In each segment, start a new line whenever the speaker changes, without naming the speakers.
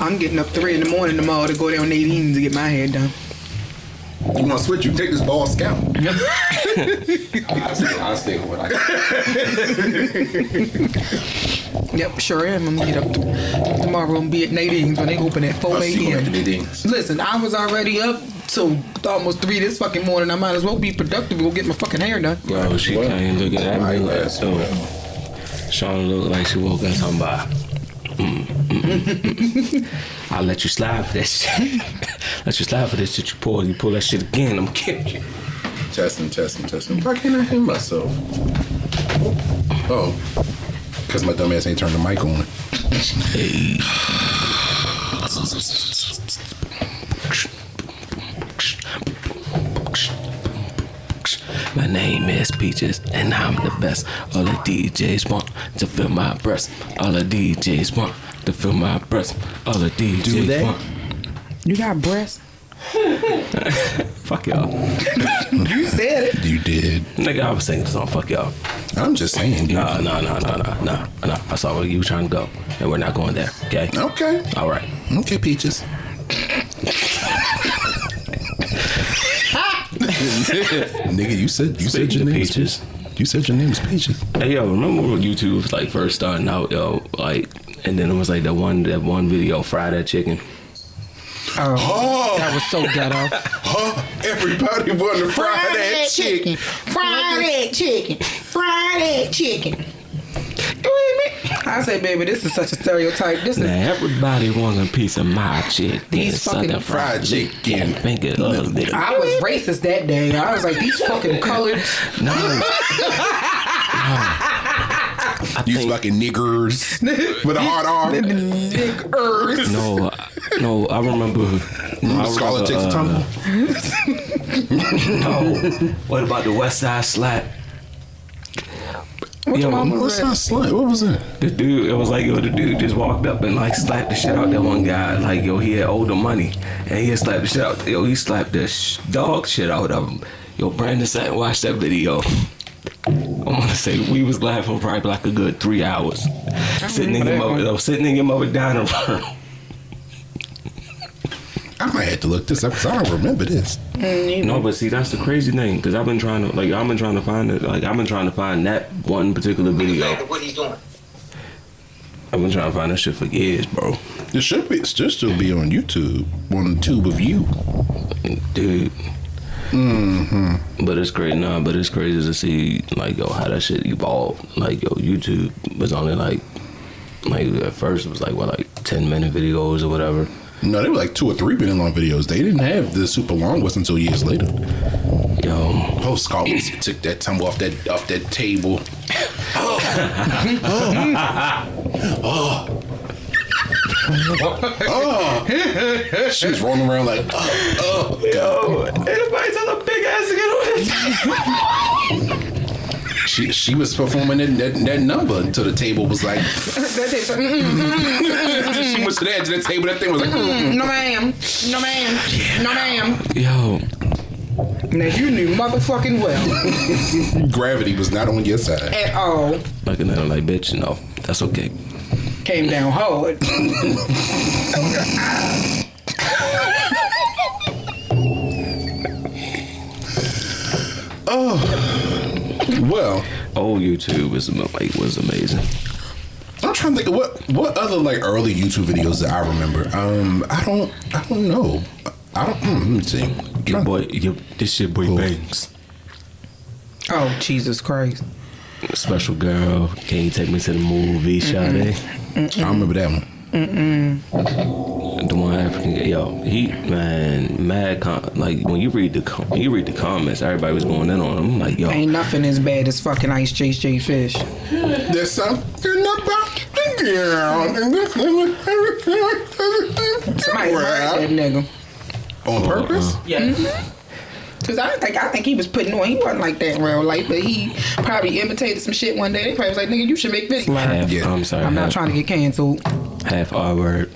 I'm getting up 3 in the morning tomorrow to go down Nadine's to get my hair done.
You want to switch? You take this ball scout.
I'll stay with what I got.
Yep, sure am. I'm gonna get up tomorrow and be at Nadine's when they open at 4 a.m. Listen, I was already up till almost 3 this fucking morning. I might as well be productive and go get my fucking hair done.
Bro, she can't look at that eyeglass. Shauna look like she woke up talking about. I'll let you slide for that shit. Let you slide for this shit. You pull that shit again, I'm killing you.
Testing. Why can't I hear myself? Oh, because my dumb ass ain't turned the mic on.
Hey. My name is Peaches, and I'm the best. All the DJs want to fill my breast. All the DJs want to fill my breast. All the DJs want.
You got breasts?
Fuck y'all.
You said it.
You did.
Nigga, I was singing the song, fuck y'all.
I'm just saying. Dude.
No. I saw where you were trying to go, and we're not going there, okay?
Okay.
All right.
Okay, Peaches. Nigga, you said your name
Peaches.
You said your name was Peaches.
Hey yo, remember when YouTube was like first starting out, yo, like, and then it was like that one video, Fry That Chicken.
Oh, that was so ghetto.
Everybody want to fry that chicken.
Fry that chicken. Fry that chicken. I say, baby, this is such a stereotype. This is
everybody wants a piece of my chicken.
These fucking
fried chicken.
Think it up.
I was racist that day. I was like, these fucking colored.
No.
These fucking niggers with a hard R.
Niggers.
No, I remember.
Scarlet takes a tumble.
No. What about the West Side Slap?
What's that slut? What was it?
The dude, it was like, the dude just walked up and like slapped the shit out that one guy. Like, he had older money, and he had slapped the shit out. He slapped the dog shit out of him. Brandon sat and watched that video. I want to say we was laughing probably like a good 3 hours, sitting in your mother dining room.
I might have to look this up because I don't remember this.
No, but see, that's the crazy thing, because I've been trying to find it. Like, I've been trying to find that one particular video.
What he's doing?
I've been trying to find that shit for years, bro.
It should still be on YouTube, on the tube of you,
dude.
Mm-hmm.
But it's great now. But it's crazy to see like how that shit evolved. Like YouTube was only like at first it was like 10-minute videos or whatever.
No, they were like 2 or 3 minute long videos. They didn't have the super long ones until years later.
Yo,
Scott took that tumble off that table. She was rolling around like,
yo, anybody tell a big ass to get on it?
She was performing that number until the table was like. She went to the edge of the table. That thing was like,
no ma'am, no ma'am, no ma'am.
Yo.
Now you knew motherfucking well.
Gravity was not on your side
at all.
Looking at her like, bitch, no, that's okay.
Came down hard.
Oh, well.
Old YouTube was amazing.
I'm trying to think of what other like early YouTube videos that I remember. I don't know. Let me see.
This shit boy Banks.
Oh, Jesus Christ.
Special Girl, Can You Take Me to the Movie, Shade?
I remember that one.
The one African guy, mad like when you read the comments, everybody was going in on him. Like, yo,
ain't nothing as bad as fucking Ice J Fish.
There's something about the girl.
Somebody murdered that nigga.
On purpose?
Yeah. Mm-hmm. Cause I think he was putting on. He wasn't like that in real life, but he probably imitated some shit one day. They probably was like, "Nigga, you should make videos."
Yeah.
I'm sorry.
I'm not trying to get canceled.
Half R word.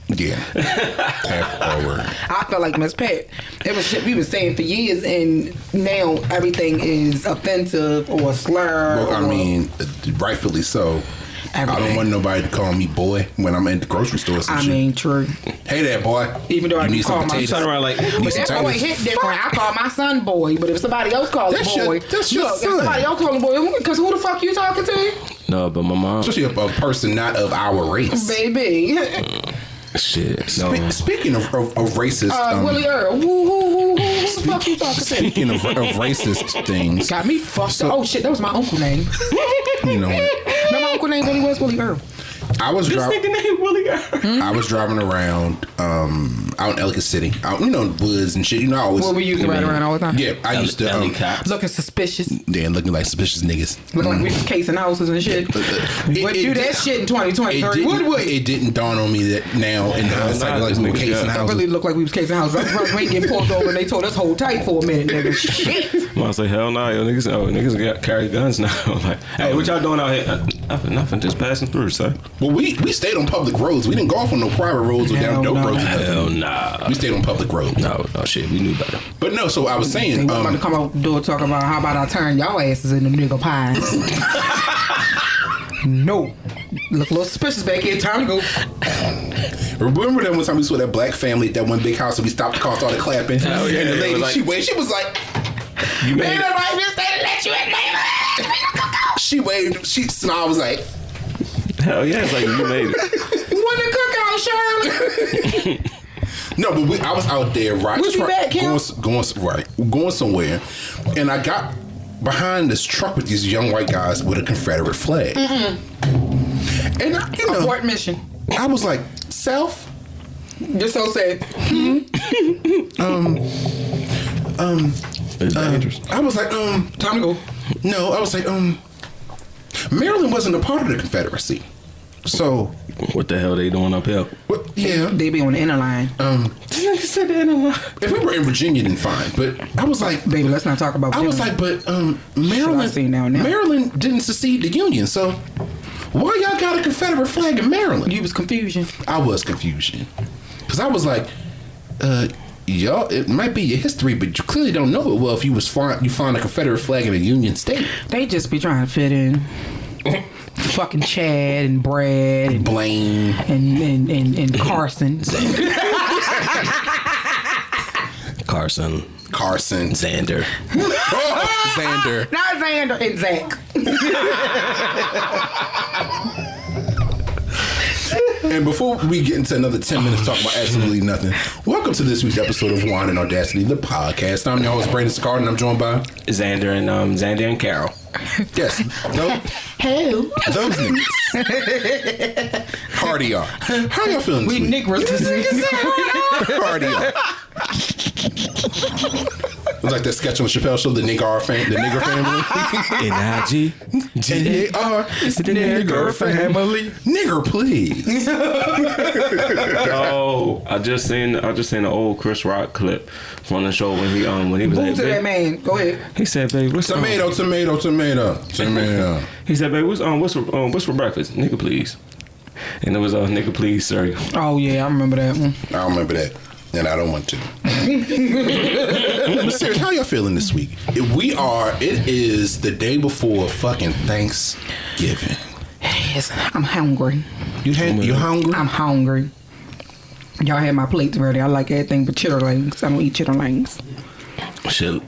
Yeah. Half R word.
I felt like Miss Pat. It was shit we was saying for years, and now everything is offensive or a slur.
Well, I mean, rightfully so. I don't want nobody to call me boy when I'm at the grocery store.
I mean, true.
Hey there, boy.
Even though I
need
call
some
my
potatoes.
Turn around like,
But that boy hit different. I call my son boy, but if somebody else calls him boy,
that's your son.
If somebody else calls him boy, because who the fuck you talking to?
no, but my mom.
Especially a person not of our race.
Baby.
Shit. No.
Speaking of racist,
Willie Earl. Who the fuck you talking to?
speaking of racist things,
Got me fucked up. Oh shit, that was my uncle name.
you know,
No, my uncle name really was Willie Earl.
I was driving.
name Willie Earl.
I was driving around out in Ellicott City, out in the woods and shit. You know, I always
What we used to ride around all the time.
yeah. I used to
cops.
Looking suspicious.
then looking like suspicious niggas.
Looking like we was casing houses and shit. Would do that shit in 2023. Would we?
It didn't dawn on me that now in hindsight, like we were casing
That
houses.
really looked like we was casing houses. I'm surprised we ain't getting pulled over and they told us hold tight for a minute, nigga. Shit.
I say, hell no, yo, niggas got carry guns now. Like, hey, what y'all doing out here? Nothing, just passing through, sir.
Well, we stayed on public roads. We didn't go off on no private roads or down dope roads.
Hell nah.
We stayed on public roads.
No, shit, we knew better.
But no, so I was
They
saying,
was about to come out the door talking about how about I turn y'all asses into nigga pies. No. Look a little suspicious back here. Time to go.
remember that one time we saw that black family at that one big house and we stopped the car, started clapping.
Oh, yeah,
and the
it
lady,
was like-
she was like,
You made it.
Right, this they let you in, baby.
she waved, so I was like,
Hell yeah, it's like you made it.
When the cookout, Shirley?
no, but I was out there right,
Was you back, Kim?
going somewhere, and I got behind this truck with these young white guys with a Confederate flag, and
Abort mission.
I was like, self,
You're so sad.
It's dangerous.
I was like,
Time to go.
no, I was like, Maryland wasn't a part of the Confederacy, so
What the hell they doing up here?
what? Yeah,
They be on the inner line.
You said that in
if we were in Virginia, then fine. But I was like,
Baby, let's not talk about
I was
Virginia.
like, but Maryland,
see now and now.
Maryland didn't secede the Union, so why y'all got a Confederate flag in Maryland?
You was confusion.
I was confusion because I was like, y'all, it might be your history, but you clearly don't know it well. If you find a Confederate flag in a Union state,
They just be trying to fit in. Fucking Chad and Brad and
Blaine,
and Carson.
Carson,
Xander.
Xander.
Not Xander and Zach.
And before we get into another 10 minutes talking about absolutely nothing, welcome to this week's episode of Wine and Audacity, the podcast. I'm your host, Brandon Sicard, and I'm joined by
Xander and Carol.
yes,
Who?
those niggas. Hardy are. How y'all feeling this
We
week?
niggers.
Hardy are. It was like that sketch on the Chappelle Show, the nigger family.
N-I-G.
G-A-R. It's the nigger family. Nigger, please.
Oh, I just seen an old Chris Rock clip from the show when he was
Move
like,
to that
babe,
man. Go ahead.
he said, babe, what's
Tomato.
He said, babe, what's for breakfast? Nigga, please. And it was nigga, please, sir.
Oh yeah, I remember that one.
I remember that. And I don't want to. But seriously, how y'all feeling this week? It is the day before fucking Thanksgiving.
Yes, I'm hungry.
You hungry?
I'm hungry. Y'all had my plates ready. I like everything but chitterlings. I don't eat chitterlings.
Shit.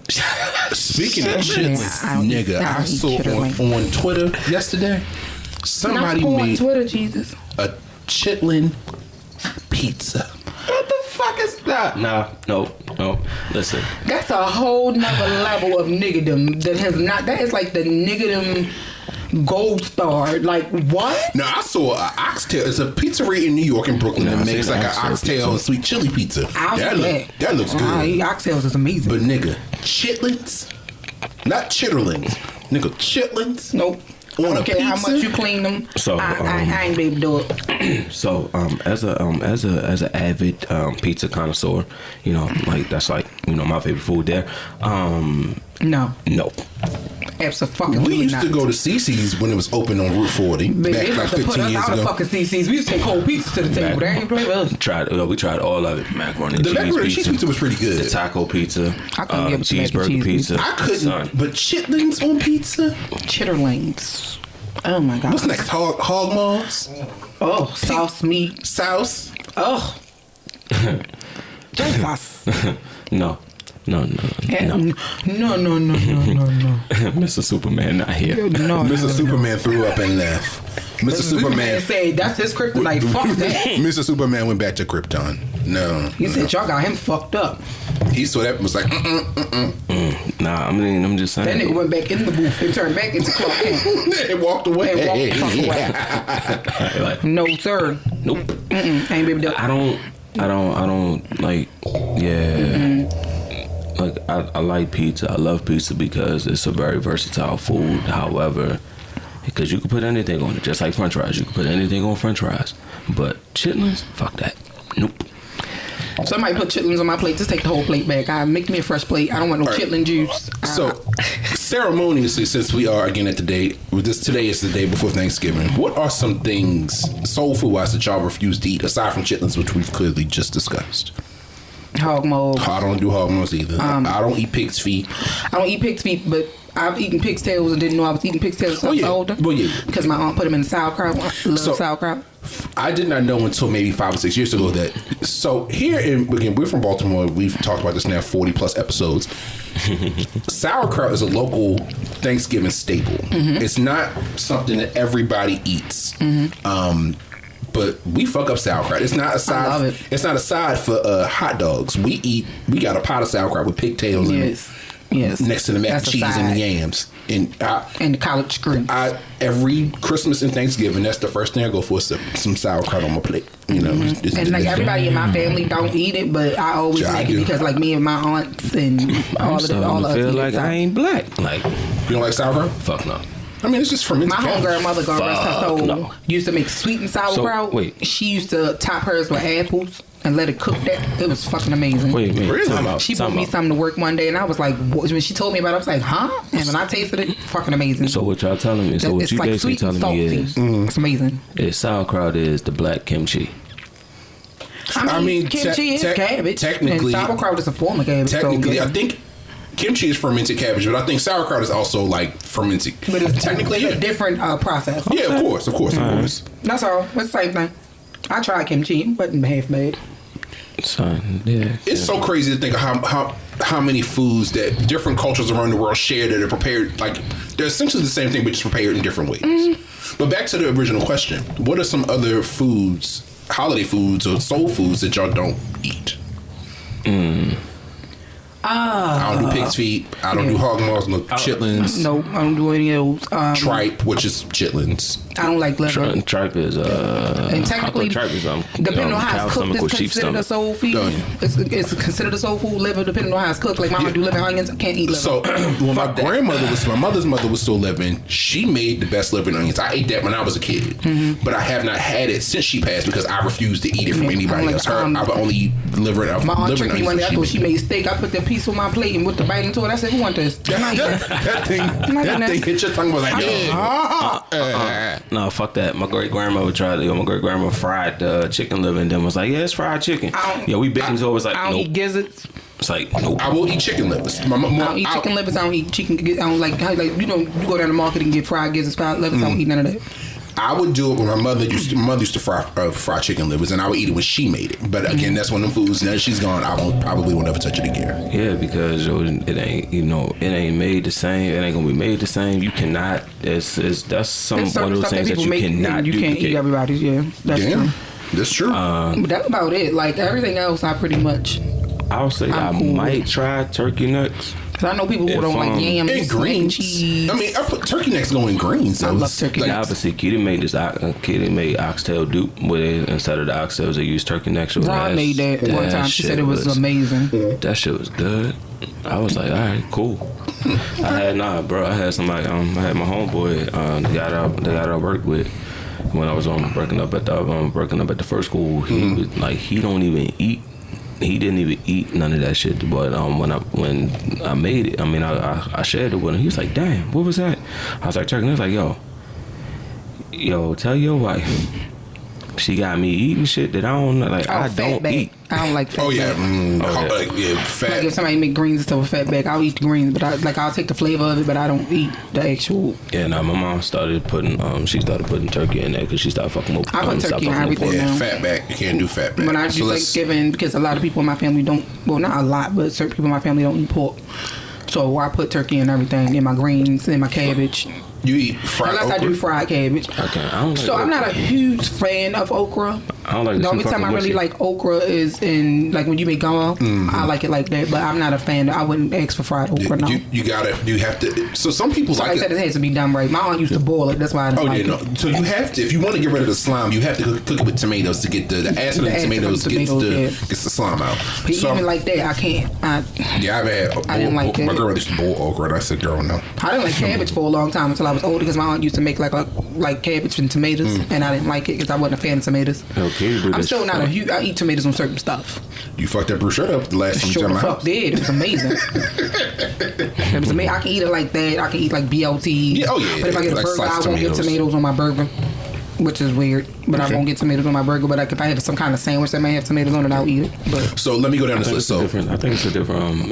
Speaking of chitlins,
I don't
nigga,
eat
I saw
chitterlings.
on Twitter yesterday, somebody
Not on
made
Twitter, Jesus.
a chitlin pizza.
What the fuck is that?
No. Listen.
That's a whole nother level of niggerdom that is like the niggerdom gold star. Like what?
Now I saw an oxtail. It's a pizzeria in New York and Brooklyn
No,
that
I
makes
seen
like an
oxtail
oxtail
pizza.
and sweet chili pizza. That looks good.
Oxtails is amazing.
But nigga, chitlins, not chitterlings, nigga, chitlins.
Nope. I
On
don't
a
care how
pizza?
much you clean them.
So,
I ain't be able to do it.
So, as a avid pizza connoisseur, you know, like that's like, you know, my favorite food there.
No.
No.
Absolutely
We used
not.
to go to CC's when it was open on Route 40
Baby,
back
they
like
about to put
15
us
years
out of
ago.
fucking CC's. We used to take cold pizzas to the table. They ain't play with us.
We tried all of it. Macaroni and
The
cheese
macaroni and cheese
pizza.
pizza was pretty good.
The taco pizza.
I couldn't get with the mac and
Cheeseburger
cheese
pizza.
I couldn't,
Son.
but chitlins on pizza?
Chitterlings. Oh my god.
What's next? Hog maws?
Oh, sauce meat.
Sauce?
Oh. Just sauce.
No.
No.
Mr. Superman not here.
No.
Mr. Superman threw up and left. Mr. Superman
said that's his kryptonite. Fuck that.
Mr. Superman went back to Krypton. No.
He said y'all got him fucked up.
He saw that and was like,
Nah, I mean, I'm just saying.
That nigga went back in the booth and turned back into Clark Kent.
and walked away.
And walked the fuck away.
Like,
No, sir.
nope.
Ain't baby duck.
I don't like, yeah. Like, I like pizza. I love pizza because it's a very versatile food. However, because you can put anything on it, just like french fries. You can put anything on french fries. But chitlins, fuck that. Nope.
Somebody put chitlins on my plate. Just take the whole plate back. Make me a fresh plate. I don't want no chitlin juice.
So, ceremoniously, since we are again at the day, today is the day before Thanksgiving. What are some things, soul food wise, that y'all refuse to eat aside from chitlins, which we've clearly just discussed?
Hog maw.
I don't do hog maws either. I don't eat pig's feet.
I don't eat pig's feet, but I've eaten pig's tails and didn't know I was eating pig's tails since I was older.
Well, yeah.
Because my aunt put them in sauerkraut. I love sauerkraut.
I did not know until maybe 5 or 6 years ago that. So here, again, we're from Baltimore. We've talked about this now 40 plus episodes. Sauerkraut is a local Thanksgiving staple. Mm-hmm. It's not something that everybody eats. Mm-hmm. But we fuck up sauerkraut. It's not a side.
I love it.
It's not a side for hot dogs. We got a pot of sauerkraut with pigtails in it.
Yes.
Next to the mac and cheese and the yams. And
the collard greens.
Every Christmas and Thanksgiving, that's the first thing I go for is some sauerkraut on my plate. You know,
and like everybody in my family don't eat it, but I always make it because like me and my aunts and all of us
feel like I ain't black. Like,
you don't like sauerkraut?
Fuck no.
I mean, it's just fermented.
My homegirl mother, God rest her soul,
no.
used to make sweet and sauerkraut.
So, wait.
She used to top hers with apples and let it cook that. It was fucking amazing.
Wait,
really?
She brought me something to work one day, and I was like, when she told me about it, I was like, huh? And when I tasted it, fucking amazing.
So what y'all telling me? So what
it's
you
like
basically
sweet and
telling me
salty.
is
it's amazing.
Sauerkraut is the black kimchi.
I mean kimchi is cabbage.
Technically,
and sauerkraut is a form of cabbage.
Technically,
so,
I think kimchi is fermented cabbage, but I think sauerkraut is also like fermented.
But it's
technically
a different process.
Yeah, of course.
That's all. It's the same thing. I tried kimchi, it wasn't half bad.
Son, yeah.
It's so crazy to think of how many foods that different cultures around the world share that are prepared, like they're essentially the same thing but just prepared in different ways. Mm-hmm. But back to the original question, what are some other foods, holiday foods or soul foods that y'all don't eat? I don't do pig's feet. I don't do hog maws, no chitlins.
No, I don't do any of those.
Tripe, which is chitlins.
I don't like liver.
Tripe is
and technically,
tripe is
depending on how it's cooked, it's considered a soul food. It's considered a soul food. Liver, depending on how it's cooked. Like mama do liver and onions, I can't eat liver.
So when my mother's mother was still living, she made the best liver and onions. I ate that when I was a kid, but I have not had it since she passed because I refused to eat it from anybody else. I would only eat liver and onions.
My aunt tricked me one day. I thought she made steak. I put that piece on my plate and with the bite into it. I said, "Who want this?"
That thing hit your tongue. Was like,
no, fuck that. My great grandmother tried it. My great grandma fried chicken liver and then was like, "Yeah, it's fried chicken." Yeah, we bit into it. Was like,
I don't eat gizzards.
It's like, nope.
I will eat chicken livers.
I don't eat chicken livers. I don't eat chicken. I don't like you know, you go down the market and get fried gizzards, fried livers. I don't eat none of that.
I would do it when my mother used to fry chicken livers, and I would eat it when she made it. But again, that's one of them foods. Now that she's gone, probably won't ever touch it again.
Yeah, because it ain't made the same. It ain't gonna be made the same. You cannot. One of those things that you cannot do.
You can't eat everybody's. Yeah, that's true.
That's true.
But that's about it. Like everything else, I pretty much.
I'll say I might try turkey nuts.
Cause I know people who don't like yams
and greens.
Cheese.
I mean, I put turkey necks going greens.
I love turkey necks.
Obviously, Kitty made oxtail dupe with it. Instead of the oxtails, they used turkey necks.
Ron made that one time. She said it was amazing.
That shit was good. I was like, all right, cool. I had somebody. I had my homeboy. The guy I worked with when I was working up at the first school. He was like, he don't even eat. He didn't even eat none of that shit. But when I made it, I mean, I shared it with him. He was like, "Damn, what was that?" I was like, "Turkey." He was like, "Yo, tell your wife she got me eating shit that I don't know. Like I don't eat.
I don't like fat
fat.
Like if somebody make greens and stuff with fat back, I'll eat the greens, but I'll take the flavor of it, but I don't eat the actual.
Yeah, my mom started putting turkey in there because she started fucking with.
I put turkey in everything.
Yeah, fat back. You can't do fat back.
When I do Thanksgiving, because a lot of people in my family don't. Well, not a lot, but certain people in my family don't eat pork. So I put turkey in everything, in my greens, in my cabbage.
You eat fried
Unless
okra?
I do fried cabbage.
Okay, I don't like
so
okra.
I'm not a huge fan of okra.
I don't like
the only time I really like okra is in like when you make gumbo. I like it like that, but I'm not a fan. I wouldn't ask for fried okra. No,
you have to. So some people
like I said, it has to be done right. My aunt used to boil it. That's why I don't like it.
So you have to, if you want to get rid of the slime, you have to cook it with tomatoes to get the acid of the tomatoes gets the slime out.
But
so
even like that, I can't.
I haven't had.
I didn't like it.
My girl used to boil okra, and I said, "Girl, no."
I didn't like cabbage for a long time until I was older because my aunt used to make like cabbage and tomatoes, and I didn't like it because I wasn't a fan of tomatoes.
Okay,
I'm still not a huge. I eat tomatoes on certain stuff.
You fucked that bruschetta up the last time you
Sure
came
the
to my
fuck
house.
did. It was amazing. It was amazing. I can eat it like that. I can eat like BLT.
Yeah,
But if I get a
like
burger, I
sliced
won't get tomatoes on my burger, which is weird. But I won't get tomatoes on my burger. But like if I have some kind of sandwich that may have tomatoes on it, I'll eat it. But
So let me go down this list. So
I think it's a different.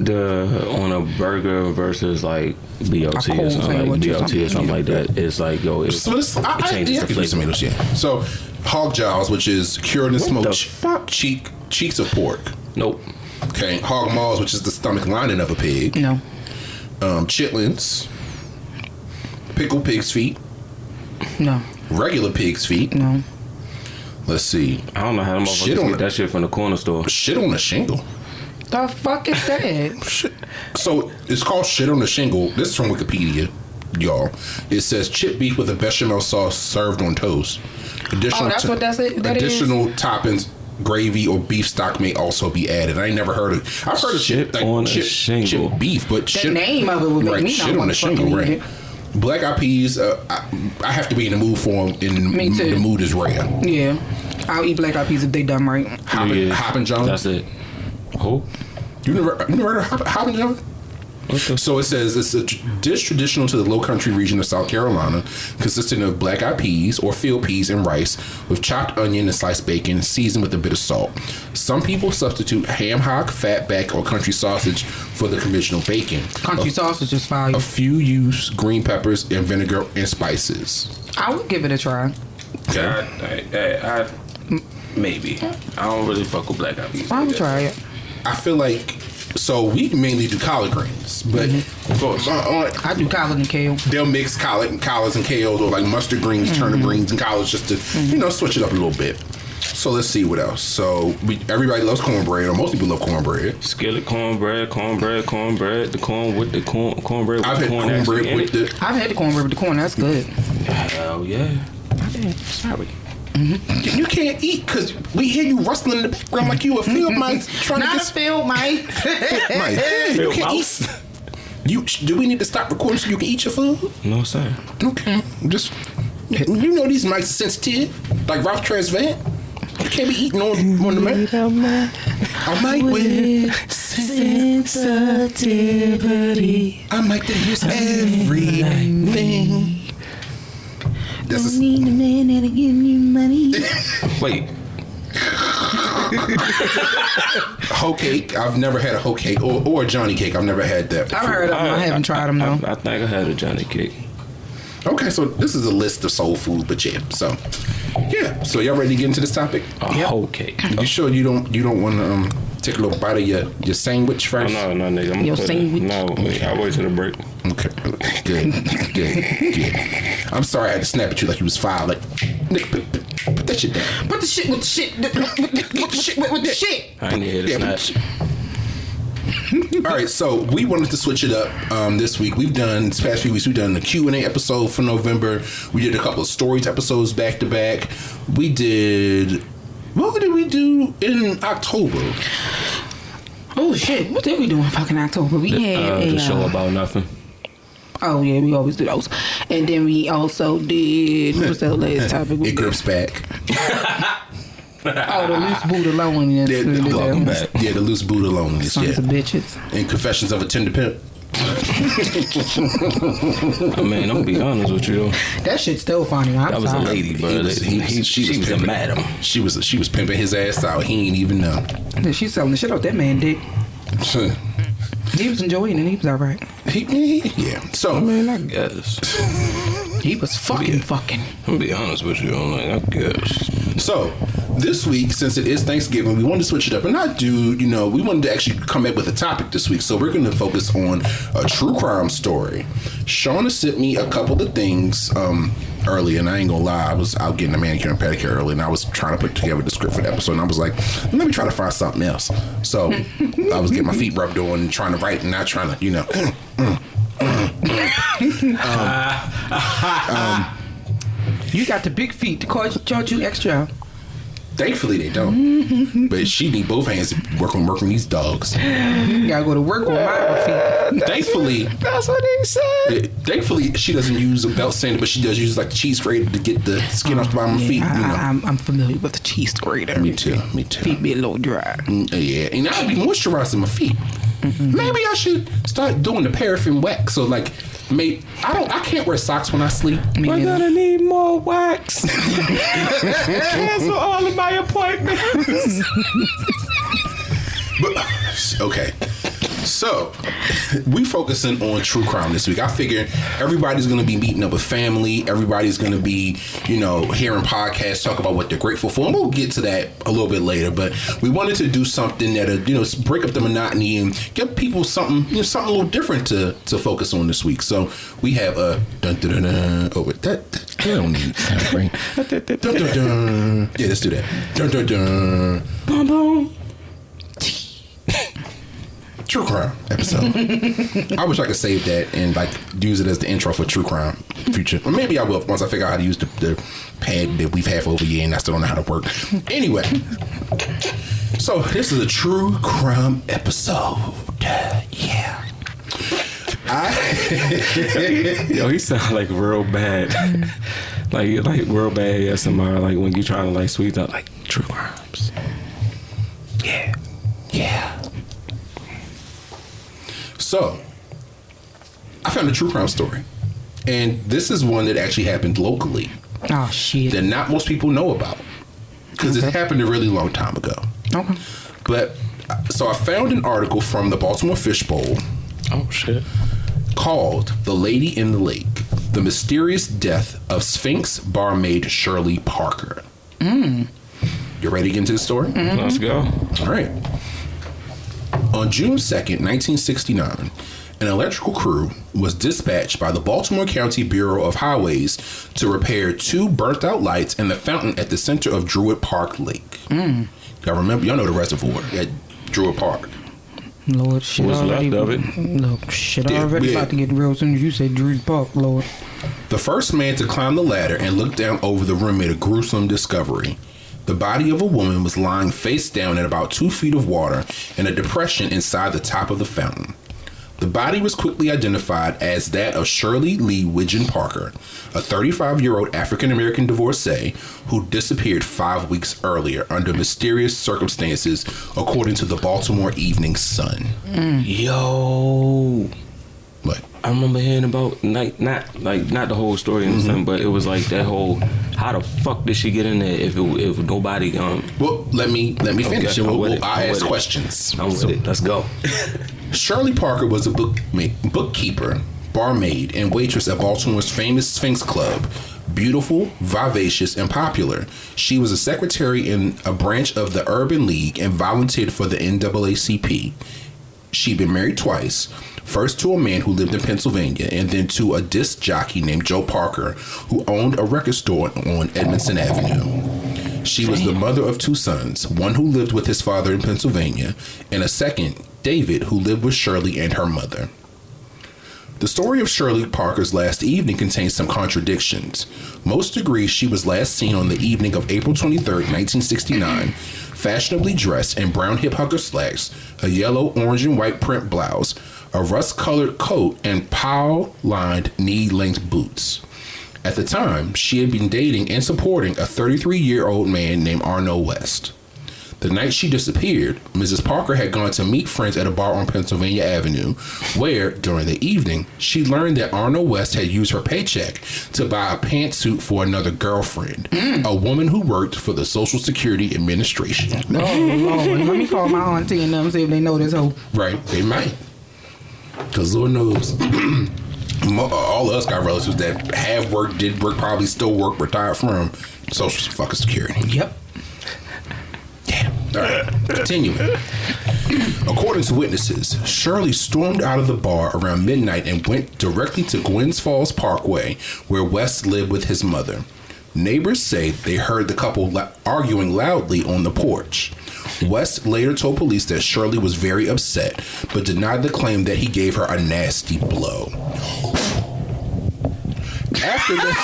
On a burger versus like BLT or something like that. It's like it changes the flavor.
Tomatoes, yeah. So hog jaws, which is cured and smoked cheeks of pork.
Nope.
Okay, hog maws, which is the stomach lining of a pig.
no.
Chitlins, pickled pig's feet,
No.
regular pig's feet.
No.
Let's see.
I don't know how them motherfuckers get that shit from the corner store.
Shit on a shingle.
The fuck is that?
Shit. So it's called shit on the shingle. This is from Wikipedia, y'all. It says chip beef with a bechamel sauce served on toast.
That's what that is?
Additional toppings, gravy or beef stock may also be added. I ain't never heard of. I've heard of
Shit
like
on a
chip
shingle.
beef, but
The name of it would make me
shit
not
on the
want to fucking
shingle,
eat
right?
it.
Black eyed peas. I have to be in the mood for them.
Me too.
The mood is rare.
Yeah. I'll eat black eyed peas if they done right.
Hoppin' John.
That's it. Who?
You never heard of Hoppin' John?
Okay.
So it says it's a dish traditional to the Low Country region of South Carolina, consisting of black eyed peas or field peas and rice with chopped onion and sliced bacon, seasoned with a bit of salt. Some people substitute ham hock, fatback, or country sausage for the conventional bacon.
Country sausage is fire.
A few use green peppers and vinegar and spices.
I would give it a try.
I maybe. I don't really fuck with black eyed peas.
I would try it.
I feel like, so we mainly do collard greens, but of course,
I do collard and kale.
they'll mix collards and kales or like mustard greens, turnip greens, and collards just to switch it up a little bit. So let's see what else. So everybody loves cornbread, or most people love cornbread.
Skillet cornbread, the corn with the cornbread.
I've had cornbread with the.
I've had the cornbread with the corn. That's good.
Hell yeah. Sorry.
You can't eat because we hear you rustling in the background like you a field mice trying
Not
to
a field, mate.
get mice. You can't eat. Do we need to stop recording so you can eat your food?
No sir.
Okay, just these mice are sensitive, like Ralph Tresvant. You can't be eating on the man. I might with sensitivity. I might use everything. That's
Need a man that'll give you money.
Wait.
hoe cake. I've never had a hoe cake or a Johnny cake. I've never had that before.
I've heard of them. I haven't tried them though.
I think I had a Johnny cake.
Okay, so this is a list of soul food, but yeah. So y'all ready to get into this topic?
A whole cake.
You sure you don't want to take a little bite of your sandwich first?
No, nigga. I'm
Your
gonna
sandwich?
I'll wait till the break.
Okay, good. I'm sorry I had to snap at you like you was 5. Like, nigga, put that shit down.
Put the shit with the shit. With the shit.
I ain't here to snap.
All right, so we wanted to switch it up this week. This past few weeks, we've done the Q&A episode for November. We did a couple of stories episodes back to back. What did we do in October?
Oh shit! What did we do in fucking October? We had
The show about nothing.
Oh yeah, we always do those. And then we also did. What was that last topic?
It grips back.
Oh, the loose Buddha loneliness.
Yeah, the loose Buddha loneliness.
Sons of bitches.
And Confessions of a Tender Pimp.
I mean, I'm gonna be honest with you.
That shit's still funny.
That was a lady, bro. She was a
pimping-
madam.
She was pimping his ass out. He ain't even know.
She's selling the shit out that man dick. He was enjoying it. He was all right.
Yeah. So
I mean, I guess.
He was fucking.
I'm gonna be honest with you. I'm like, I guess.
So, this week, since it is Thanksgiving, we wanted to switch it up and not do, we wanted to actually come back with a topic this week. So, we're going to focus on a true crime story. Shauna sent me a couple of things early, and I ain't gonna lie, I was out getting a manicure and pedicure early, and I was trying to put together the script for the episode, and I was like, let me try to find something else. So, I was getting my feet rubbed on, trying to write, and not trying to,
You got the big feet to charge you extra.
Thankfully, they don't. But she need both hands to working these dogs.
You gotta go to work with my feet.
Thankfully,
That's what they said.
Thankfully, she doesn't use a belt sander, but she does use like the cheese grater to get the skin off the bottom of my feet.
I'm familiar with the cheese grater.
Me too.
Feet be a little dry.
Yeah, and I'll be moisturizing my feet. Maybe I should start doing the paraffin wax. So like, I can't wear socks when I sleep.
We're gonna need more wax. Cancel all of my appointments.
But okay. So, we focusing on true crime this week. I figure everybody's going to be meeting up with family. Everybody's going to be, hearing podcasts talk about what they're grateful for. And we'll get to that a little bit later. But we wanted to do something that'll, break up the monotony and give people something, something a little different to focus on this week. So, we have a dun-dun-dun-dun. Oh, that don't need that, right? Dun-dun-dun. Yeah, let's do that. Dun-dun-dun.
Boom, boom.
True crime episode. I wish I could save that and use it as the intro for true crime future. Or maybe I will once I figure out how to use the pad that we've had for over a year and I still don't know how to work. Anyway, so this is a true crime episode. Yeah.
Yo, he sound like real bad. like real bad ASMR. Like when you trying to sweet up true crimes.
Yeah. So, I found a true crime story. And this is one that actually happened locally.
Oh, shit.
That not most people know about. Because it happened a really long time ago.
Okay.
But, so I found an article from the Baltimore Fish Bowl.
Oh, shit.
Called The Lady in the Lake. The Mysterious Death of Sphinx Barmaid Shirley Parker. You ready to get into the story?
Let's go.
All right. On June 2nd, 1969, an electrical crew was dispatched by the Baltimore County Bureau of Highways to repair 2 burnt-out lights in the fountain at the center of Druid Park Lake. Y'all know the reservoir at Druid Park.
Lord, shit
What's
already.
left of it?
Look, shit already about to get real soon as you say Druid Park, Lord.
The first man to climb the ladder and look down over the room made a gruesome discovery. The body of a woman was lying face down in about 2 feet of water in a depression inside the top of the fountain. The body was quickly identified as that of Shirley Lee Widgeon Parker, a 35-year-old African-American divorcee who disappeared 5 weeks earlier under mysterious circumstances, according to the Baltimore Evening Sun.
Yo.
What?
I remember hearing about not the whole story and something, but it was that whole how the fuck did she get in there if nobody
Well, let me finish.
Okay,
I'll ask questions.
I'm with it. Let's go.
Shirley Parker was a bookkeeper, barmaid, and waitress at Baltimore's famous Sphinx Club. Beautiful, vivacious, and popular, she was a secretary in a branch of the Urban League and volunteered for the NAACP. She'd been married twice, first to a man who lived in Pennsylvania and then to a disc jockey named Joe Parker, who owned a record store on Edmondson Avenue. She was the mother of 2 sons, one who lived with his father in Pennsylvania, and a second, David, who lived with Shirley and her mother. The story of Shirley Parker's last evening contains some contradictions. Most agree she was last seen on the evening of April 23rd, 1969, fashionably dressed in brown hip-hugger slacks, a yellow, orange, and white print blouse, a rust-colored coat, and pile-lined knee-length boots. At the time, she had been dating and supporting a 33-year-old man named Arno West. The night she disappeared, Mrs. Parker had gone to meet friends at a bar on Pennsylvania Avenue, where, during the evening, she learned that Arnold West had used her paycheck to buy a pantsuit for another girlfriend, a woman who worked for the Social Security Administration.
Oh, Lord. Let me call my auntie and them, see if they know this hoe.
Right, they might. Because Lord knows, all of us got relatives that have worked, did work, probably still work, retired from Social fucking Security.
Yep.
Damn. All right, continuing. According to witnesses, Shirley stormed out of the bar around midnight and went directly to Gwynns Falls Parkway, where West lived with his mother. Neighbors say they heard the couple arguing loudly on the porch. West later told police that Shirley was very upset, but denied the claim that he gave her a nasty blow. After the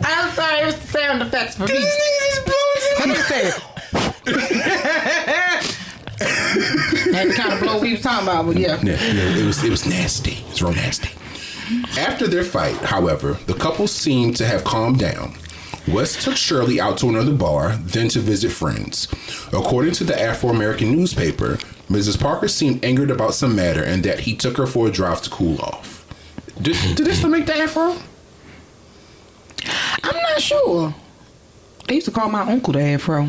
I'm sorry, it was the sound effects for me. Let me say it. Had the kind of blow we was talking about, but yeah.
it was nasty. It was real nasty. After their fight, however, the couple seemed to have calmed down. West took Shirley out to another bar, then to visit friends. According to the Afro-American newspaper, Mrs. Parker seemed angered about some matter and that he took her for a drive to cool off. Did this still make the Afro?
I'm not sure. They used to call my uncle the Afro.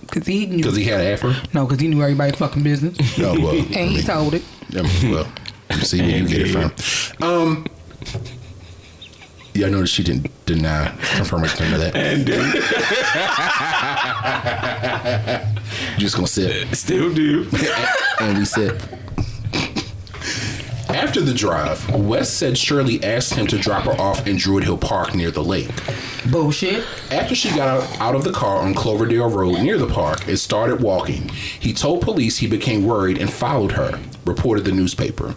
Because he knew.
Because he had an Afro?
No, because he knew everybody's fucking business.
No, well.
And he told it.
Well, see where you get it from. Yeah, I noticed she didn't deny confirmation of that.
And
Just gonna sip.
still do.
And we sip. After the drive, West said Shirley asked him to drop her off in Druid Hill Park near the lake.
Bullshit.
After she got out of the car on Cloverdale Road near the park and started walking, he told police he became worried and followed her, reported the newspaper,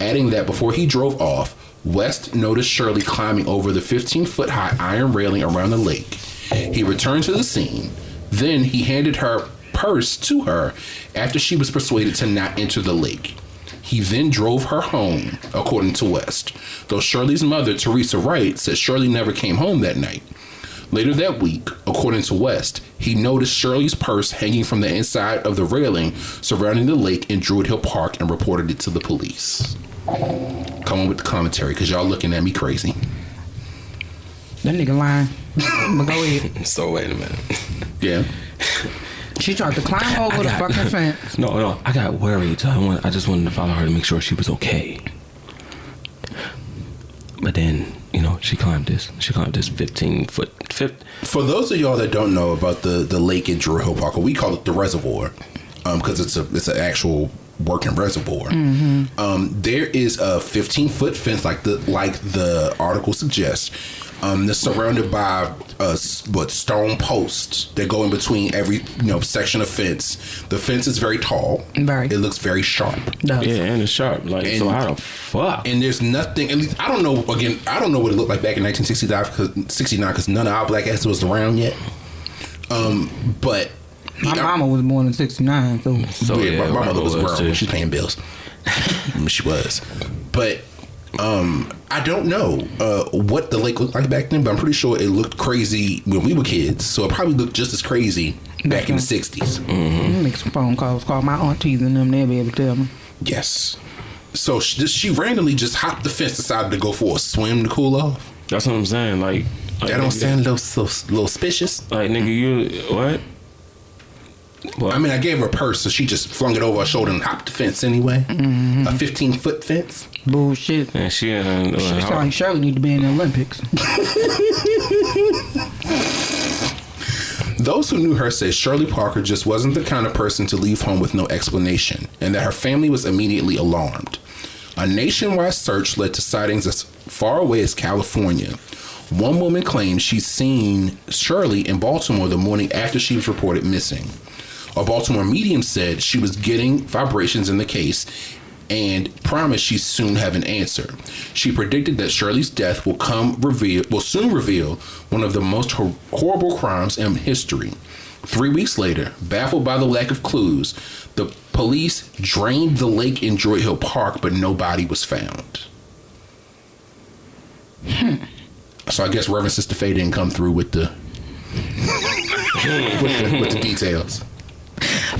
adding that before he drove off, West noticed Shirley climbing over the 15-foot-high iron railing around the lake. He returned to the scene. Then he handed her purse to her after she was persuaded to not enter the lake. He then drove her home, according to West, though Shirley's mother, Teresa Wright, said Shirley never came home that night. Later that week, according to West, he noticed Shirley's purse hanging from the inside of the railing surrounding the lake in Druid Hill Park and reported it to the police. Come on with the commentary, because y'all looking at me crazy.
That nigga lying. But go ahead.
So wait a minute.
Yeah.
She tried to climb over the fucking fence.
No, I got worried. So I just wanted to follow her to make sure she was okay. But then, she climbed this 15-foot.
For those of y'all that don't know about the lake in Druid Hill Park, we call it the reservoir, because it's an actual working reservoir. Mm-hmm. There is a 15-foot fence, like the article suggests. That's surrounded by stone posts that go in between every section of fence. The fence is very tall.
Very.
It looks very sharp.
No.
Yeah, and it's sharp. So how the fuck?
And there's nothing. At least I don't know. Again, I don't know what it looked like back in 1969 because none of our black asses was around yet. But
my mama was born in '69, so
my mother was grown when she was paying bills. She was, but. I don't know what the lake looked like back then, but I'm pretty sure it looked crazy when we were kids. So it probably looked just as crazy back in the 60s.
Mm-hmm. Make some phone calls, call my aunties and them, they'll be able to tell me.
Yes. So she randomly just hopped the fence, decided to go for a swim to cool off.
That's what I'm saying. Like
that don't sound a little suspicious.
Like, nigga, you what? What?
I mean, I gave her a purse, so she just flung it over her shoulder and hopped the fence anyway. Mm-hmm. A 15-foot fence.
Bullshit.
And she
sounds like Shirley need to be in the Olympics.
Those who knew her say Shirley Parker just wasn't the kind of person to leave home with no explanation, and that her family was immediately alarmed. A nationwide search led to sightings as far away as California. One woman claimed she'd seen Shirley in Baltimore the morning after she was reported missing. A Baltimore medium said she was getting vibrations in the case and promised she'd soon have an answer. She predicted that Shirley's death will soon reveal one of the most horrible crimes in history. 3 weeks later, baffled by the lack of clues, the police drained the lake in Druid Hill Park, but no body was found. So I guess Reverend Sister Faye didn't come through with the with the details.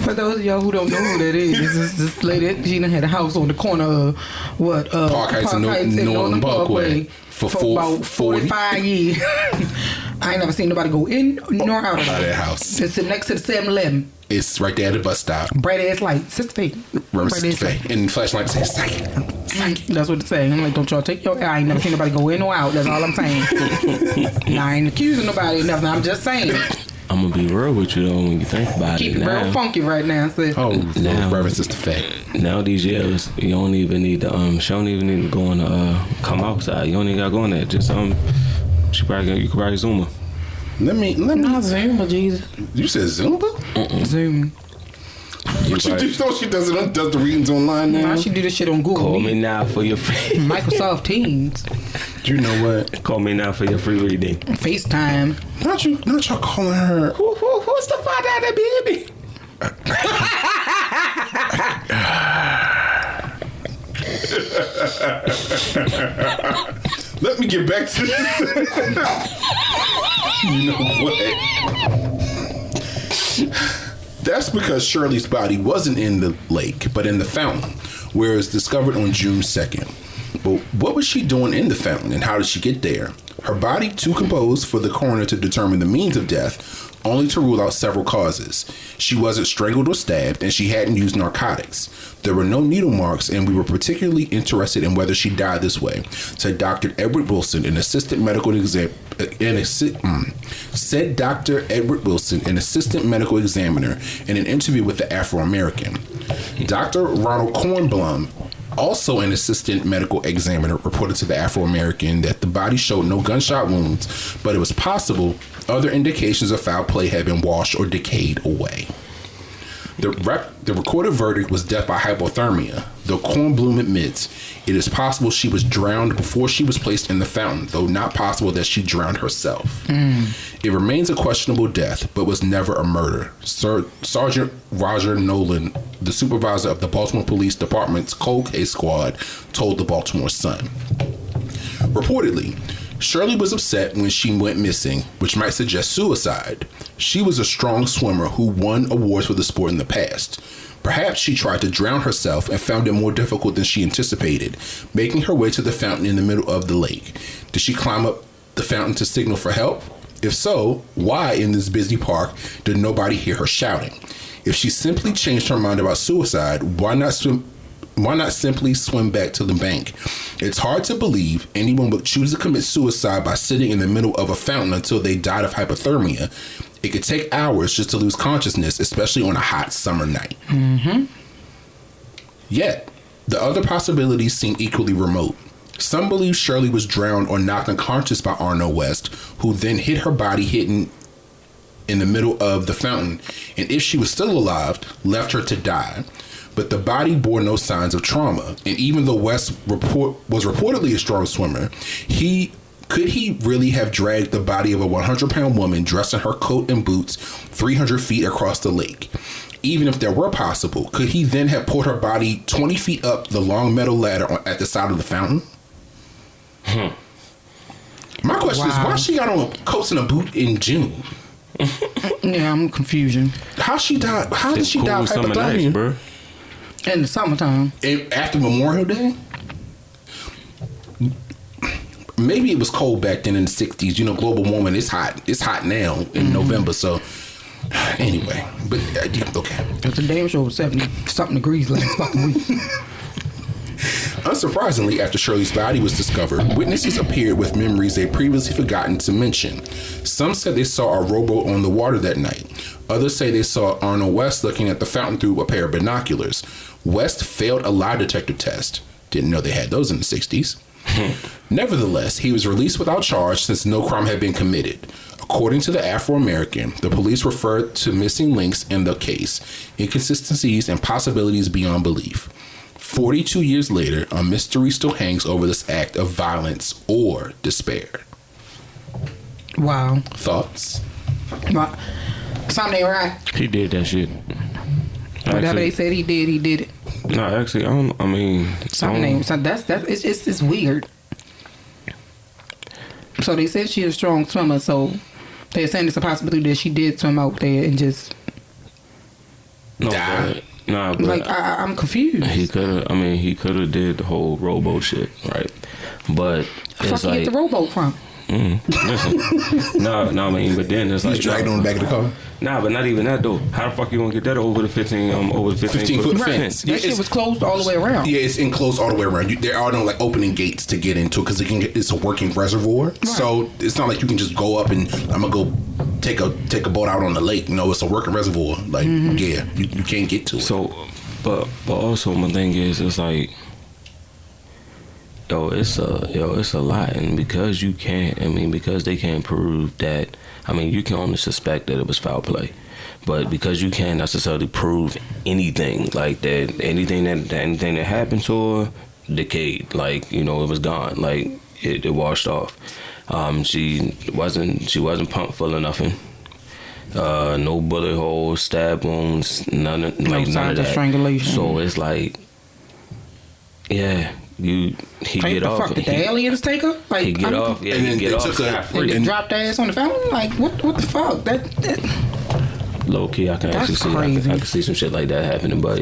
For those of y'all who don't know who that is, this lady, she done had a house on the corner of
Park Heights and Northern Parkway for
about 45 years. I ain't never seen nobody go in nor out of
that house.
It's next to the 7-Eleven.
It's right there at the bus stop.
Bright ass light, Sister Faye.
Remember Sister Faye? And flashlight says, psych.
That's what it's saying. I'm like, don't y'all take your... I ain't never seen nobody go in or out. That's all I'm saying. Now, I ain't accusing nobody of nothing. I'm just saying.
I'm gonna be real with you though when you think about
Keep
it.
it real funky right now, sis.
Oh,
now,
Reverend Sister Faye.
Now these years, you don't even need to she don't even need to go on come outside. You don't even gotta go on that. Just you could probably Zoom her.
Let me.
Not Zumba, Jesus.
You said Zumba?
Zoom.
What she do? She does the readings online now.
Now she do this shit on Google.
Call me now for your free.
Microsoft Teams.
You know what?
Call me now for your free reading.
FaceTime.
Not y'all calling her.
Who's the father, baby?
Let me get back to this. You know what? That's because Shirley's body wasn't in the lake, but in the fountain, where it was discovered on June 2nd. But what was she doing in the fountain, and how did she get there? Her body too composed for the coroner to determine the means of death, only to rule out several causes. She wasn't strangled or stabbed, and she hadn't used narcotics. There were no needle marks, and we were particularly interested in whether she died this way, said Dr. Edward Wilson, said Dr. Edward Wilson, an assistant medical examiner, in an interview with the Afro-American. Dr. Ronald Kornblum, also an assistant medical examiner, reported to the Afro-American that the body showed no gunshot wounds, but it was possible other indications of foul play had been washed or decayed away. The recorded verdict was death by hypothermia, though Kornblum admits it is possible she was drowned before she was placed in the fountain, though not possible that she drowned herself. It remains a questionable death, but was never a murder. Sergeant Roger Nolan, the supervisor of the Baltimore Police Department's cold case squad, told the Baltimore Sun. Reportedly, Shirley was upset when she went missing, which might suggest suicide. She was a strong swimmer who won awards for the sport in the past. Perhaps she tried to drown herself and found it more difficult than she anticipated, making her way to the fountain in the middle of the lake. Did she climb up the fountain to signal for help? If so, why in this busy park did nobody hear her shouting? If she simply changed her mind about suicide, why not simply swim back to the bank? It's hard to believe anyone would choose to commit suicide by sitting in the middle of a fountain until they died of hypothermia. It could take hours just to lose consciousness, especially on a hot summer night. Yet, the other possibilities seem equally remote. Some believe Shirley was drowned or knocked unconscious by Arno West, who then hit her body hidden in the middle of the fountain, and if she was still alive, left her to die. But the body bore no signs of trauma, and even though West was reportedly a strong swimmer, could he really have dragged the body of a 100-pound woman dressed in her coat and boots 300 feet across the lake? Even if that were possible, could he then have pulled her body 20 feet up the long metal ladder at the side of the fountain? My question is, why she got on coats and a boot in June?
Yeah, I'm confusion.
How she died? How did she die of hypothermia?
Bro.
In the summertime.
After Memorial Day? Maybe it was cold back then in the 60s. You know, global warming, it's hot. It's hot now in November. So, anyway. But, okay.
It's a damn sure 70-something degrees last fucking week.
Unsurprisingly, after Shirley's body was discovered, witnesses appeared with memories they'd previously forgotten to mention. Some said they saw a rowboat on the water that night. Others say they saw Arnold West looking at the fountain through a pair of binoculars. West failed a lie detector test. Didn't know they had those in the 60s. Nevertheless, he was released without charge since no crime had been committed. According to the Afro-American, the police referred to missing links in the case, inconsistencies, and possibilities beyond belief. 42 years later, a mystery still hangs over this act of violence or despair.
Wow.
Thoughts?
Something ain't right.
He did that shit.
Whatever they said he did it.
No, actually, I mean,
Something ain't. So it's weird. So they said she's a strong swimmer. So They're saying it's a possibility that she did swim out there and just
die.
But
like I'm confused.
he could have. I mean, he could have did the whole rowboat shit, right? But
Where the
it's
fuck you
like,
get the rowboat from?
listen, no, I mean, but then it's
He's
like
dragged on the back of the car.
Nah, but not even that though. How the fuck you gonna get that over the 15
15-foot fence?
That shit was closed all the way around.
Yeah, it's enclosed all the way around. There are no like opening gates to get into it because it's a working reservoir. Right. So it's not like you can just go up and I'm gonna go take a boat out on the lake. No, it's a working reservoir. Like yeah, you can't get to it.
So, but also my thing is, it's like, it's a lot, and because they can't prove that. I mean, you can only suspect that it was foul play, but because you can't necessarily prove anything like that, anything that happened to her decayed, like it was gone, like it washed off. She wasn't pumped full of nothing. No bullet holes, stab wounds, none of that.
Strangulation.
So it's like, yeah. He get off.
Fuck, did the aliens take her? Like,
he get off. Yeah, he get off scot-free.
And dropped their ass on the fountain? Like, what the fuck? That
low key, I can actually see. I can see some shit like that happening, but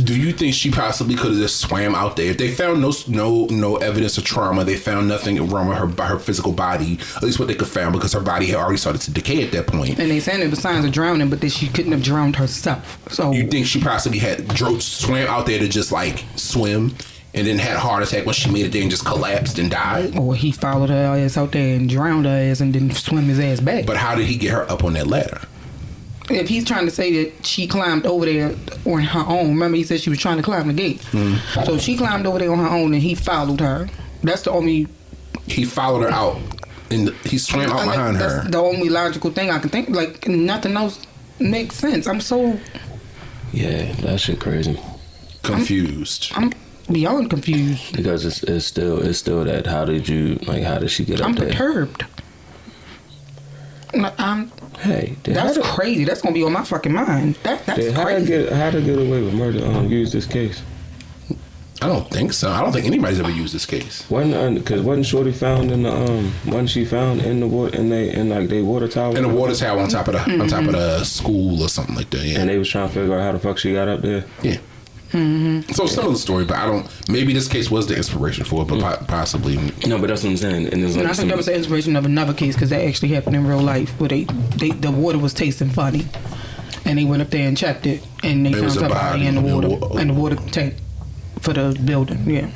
Do you think she possibly could have just swam out there? If they found no evidence of trauma, they found nothing wrong with her physical body. At least what they could find, because her body had already started to decay at that point.
And they saying there were signs of drowning, but that she couldn't have drowned herself. So
you think she possibly swam out there to just like swim? And then had a heart attack when she made it there and just collapsed and died?
Or he followed her ass out there and drowned her ass and then swim his ass back.
But how did he get her up on that ladder?
If he's trying to say that she climbed over there on her own, remember he said she was trying to climb the gate. So she climbed over there on her own and he followed her. That's the only...
He followed her out and he swam out behind her.
That's the only logical thing I can think. Like, nothing else makes sense. I'm so...
Yeah, that shit crazy.
Confused.
I'm beyond confused
because it's still that how did she get up there?
I'm perturbed. That's crazy. That's gonna be on my fucking mind. That's crazy.
How to get away with murder? Use this case.
I don't think so. I don't think anybody's ever used this case.
Wasn't Shorty found in the wasn't she found in the water in they water tower?
In the water tower on top of the school or something like that. Yeah.
And they was trying to figure out how the fuck she got up there.
Yeah. So similar story, but maybe this case was the inspiration for it, but possibly.
No, but that's what I'm saying. And
I think that was the inspiration of another case because that actually happened in real life where the water was tasting funny, and they went up there and checked it, and they found somebody in the water tank for the building. Yeah.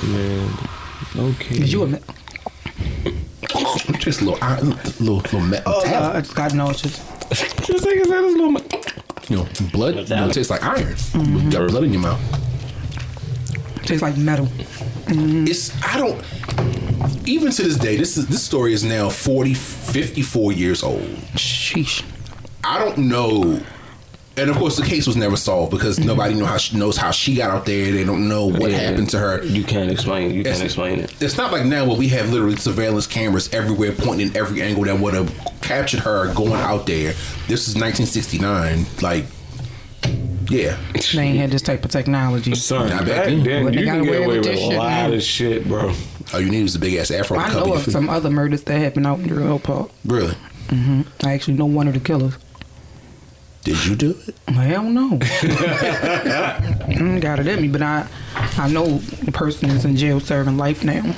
Man, okay.
Did you admit?
Just little metal.
I just got nauseous.
Just like I said, it's little.
Blood tastes like iron. You got blood in your mouth.
Tastes like metal.
Even to this day, this story is now 54 years old.
Sheesh.
I don't know. And of course, the case was never solved because nobody knows how she got out there. They don't know what happened to her.
You can't explain. You can't explain it.
It's not like now where we have literally surveillance cameras everywhere, pointing in every angle that would have captured her going out there. This is 1969. Like, yeah,
they ain't had this type of technology.
Son, back then you can get away with a lot of shit, bro.
All you need is a big ass afro.
I know of some other murders that happened out in Druid Hill Park.
Really?
I actually know one of the killers.
Did you do it?
Hell no. Got it in me, but I know the person is in jail serving life now.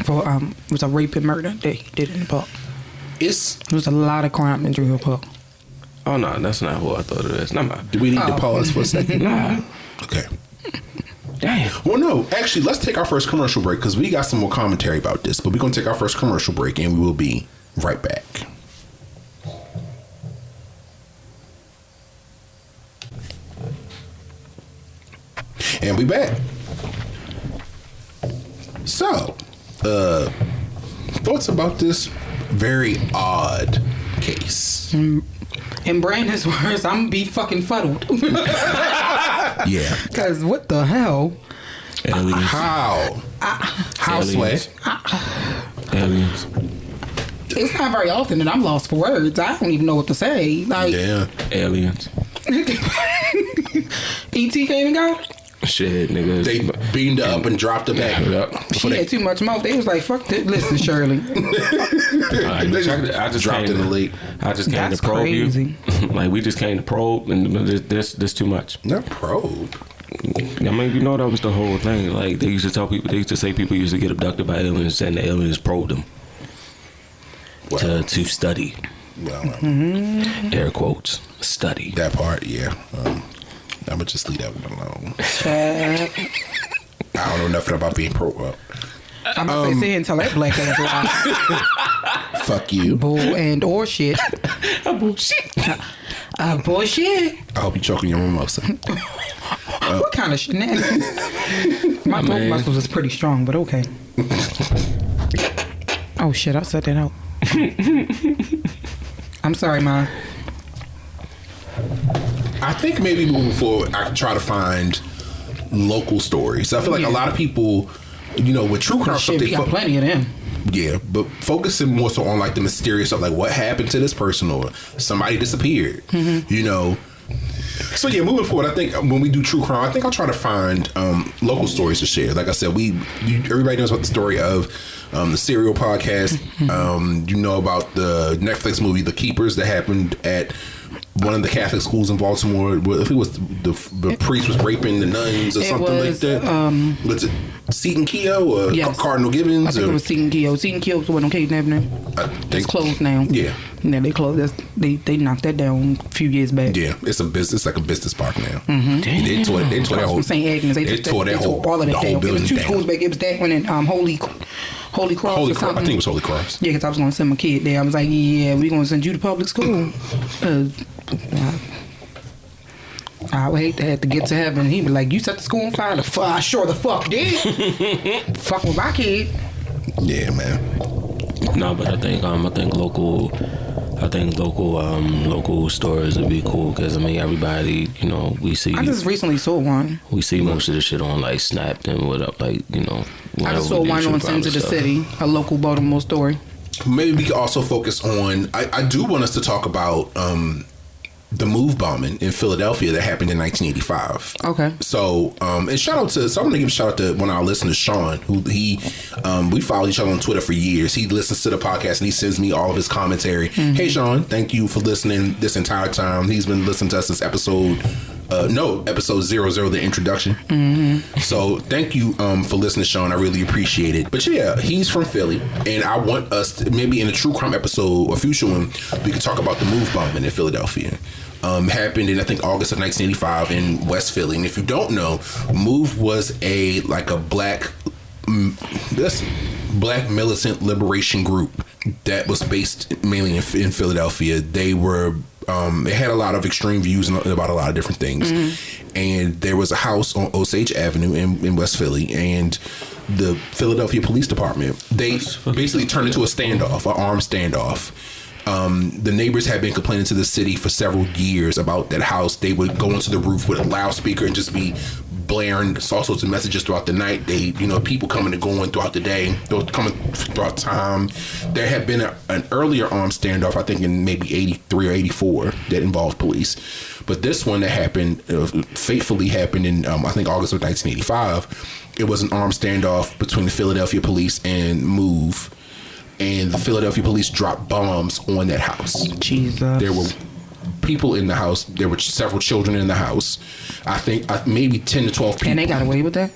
For it was a rape and murder that he did in the park. There's a lot of crime in Druid Hill Park.
Oh no, that's not who I thought it is.
Do we need to pause for a second?
Nah.
Okay.
Damn.
Well, no. Actually, let's take our first commercial break because we got some more commentary about this. But we're gonna take our first commercial break and we will be right back. And we back. So, thoughts about this very odd case?
In Brandon's words, I'm gonna be fucking fuddled.
Yeah.
Because what the hell?
Aliens.
How Sway?
Aliens.
It's not very often that I'm lost for words. I don't even know what to say. Like,
yeah.
Aliens.
E.T. came and got her?
Shit, nigga.
They beamed her up and dropped her back.
She had too much mouth. They was like, fuck this. Listen, Shirley.
I just
dropped
came
in the lake.
I just came
That's
to probe
crazy.
you. Like, we just came to probe, and this too much.
Not probe.
I mean, you know, that was the whole thing. Like, they used to tell people, they used to say people used to get abducted by aliens, and the aliens probed them to study.
Well,
Air quotes, study.
that part, yeah. I'm gonna just leave that one alone. I don't know nothing about being probe.
I'm gonna say, sit here and tell that black ass lie.
Fuck you.
Bull and or shit.
Bullshit.
Bullshit.
I hope you choke on your mimosa.
What kind of shenanigans? My throat muscles is pretty strong, but okay. Oh shit, I said that out. I'm sorry, Ma.
I think maybe moving forward, I can try to find local stories. I feel like a lot of people, you know, with true crime stuff,
Shit, we got plenty of them.
yeah, but focusing more so on like the mysterious stuff, like what happened to this person or somebody disappeared, you know. So yeah, moving forward, I think when we do true crime, I think I'll try to find local stories to share. Like I said, everybody knows about the story of the Serial podcast. You know about the Netflix movie The Keepers that happened at one of the Catholic schools in Baltimore. If it was the priest was raping the nuns or something like that. Was it Seton Keogh or
Yes.
Cardinal Gibbons?
I think it was Seton Keogh. Seton Keogh was the one on kidnapping him. It's closed now.
Yeah.
Yeah, they closed. They knocked that down a few years back.
Yeah, it's a business, like a business park now. They tore that whole.
From St. Agnes, they
tore that whole
all of that
the whole
down. It
building
was two
down.
schools back. It was that one and Holy Cross.
Holy
or
Cross. I
something.
think it was Holy Cross.
Yeah, because I was going to send my kid there. I was like, yeah, we're going to send you to public school. I would hate to have to get to heaven. He'd be like, you set the school on fire? I sure the fuck did. Fuck with my kid.
Yeah, man.
No, but I think local stories would be cool because I mean everybody, you know, we see.
I just recently saw one.
We see most of the shit on like Snap and what up, like, you know.
I just saw one on Sins of the City, a local Baltimore story.
Maybe we could also focus on. I do want us to talk about the move bombing in Philadelphia that happened in 1985.
Okay.
So, and shout out to, so I'm going to give a shout out to one of our listeners, Sean, who we follow each other on Twitter for years. He listens to the podcast and he sends me all of his commentary. Hey, Sean, thank you for listening this entire time. He's been listening to us since episode 00, the introduction. So thank you for listening, Sean. I really appreciate it. But yeah, he's from Philly, and I want us to, maybe in a true crime episode, a future one, we could talk about the move bombing in Philadelphia. Happened in I think August of 1985 in West Philly. And if you don't know, Move was a black militant liberation group that was based mainly in Philadelphia. They were they had a lot of extreme views about a lot of different things. And there was a house on Osage Avenue in West Philly, and the Philadelphia Police Department, they basically turned into a standoff, an armed standoff. The neighbors had been complaining to the city for several years about that house. They would go into the roof with a loudspeaker and just be blaring all sorts of messages throughout the night. They, people coming and going throughout the day, coming throughout time. There had been an earlier armed standoff, I think in maybe 83 or 84, that involved police. But this one that happened, fatefully happened in, I think, August of 1985. It was an armed standoff between the Philadelphia police and Move. And the Philadelphia police dropped bombs on that house.
Jesus.
There were people in the house. There were several children in the house. I think maybe 10 to 12 people.
And they got away with that?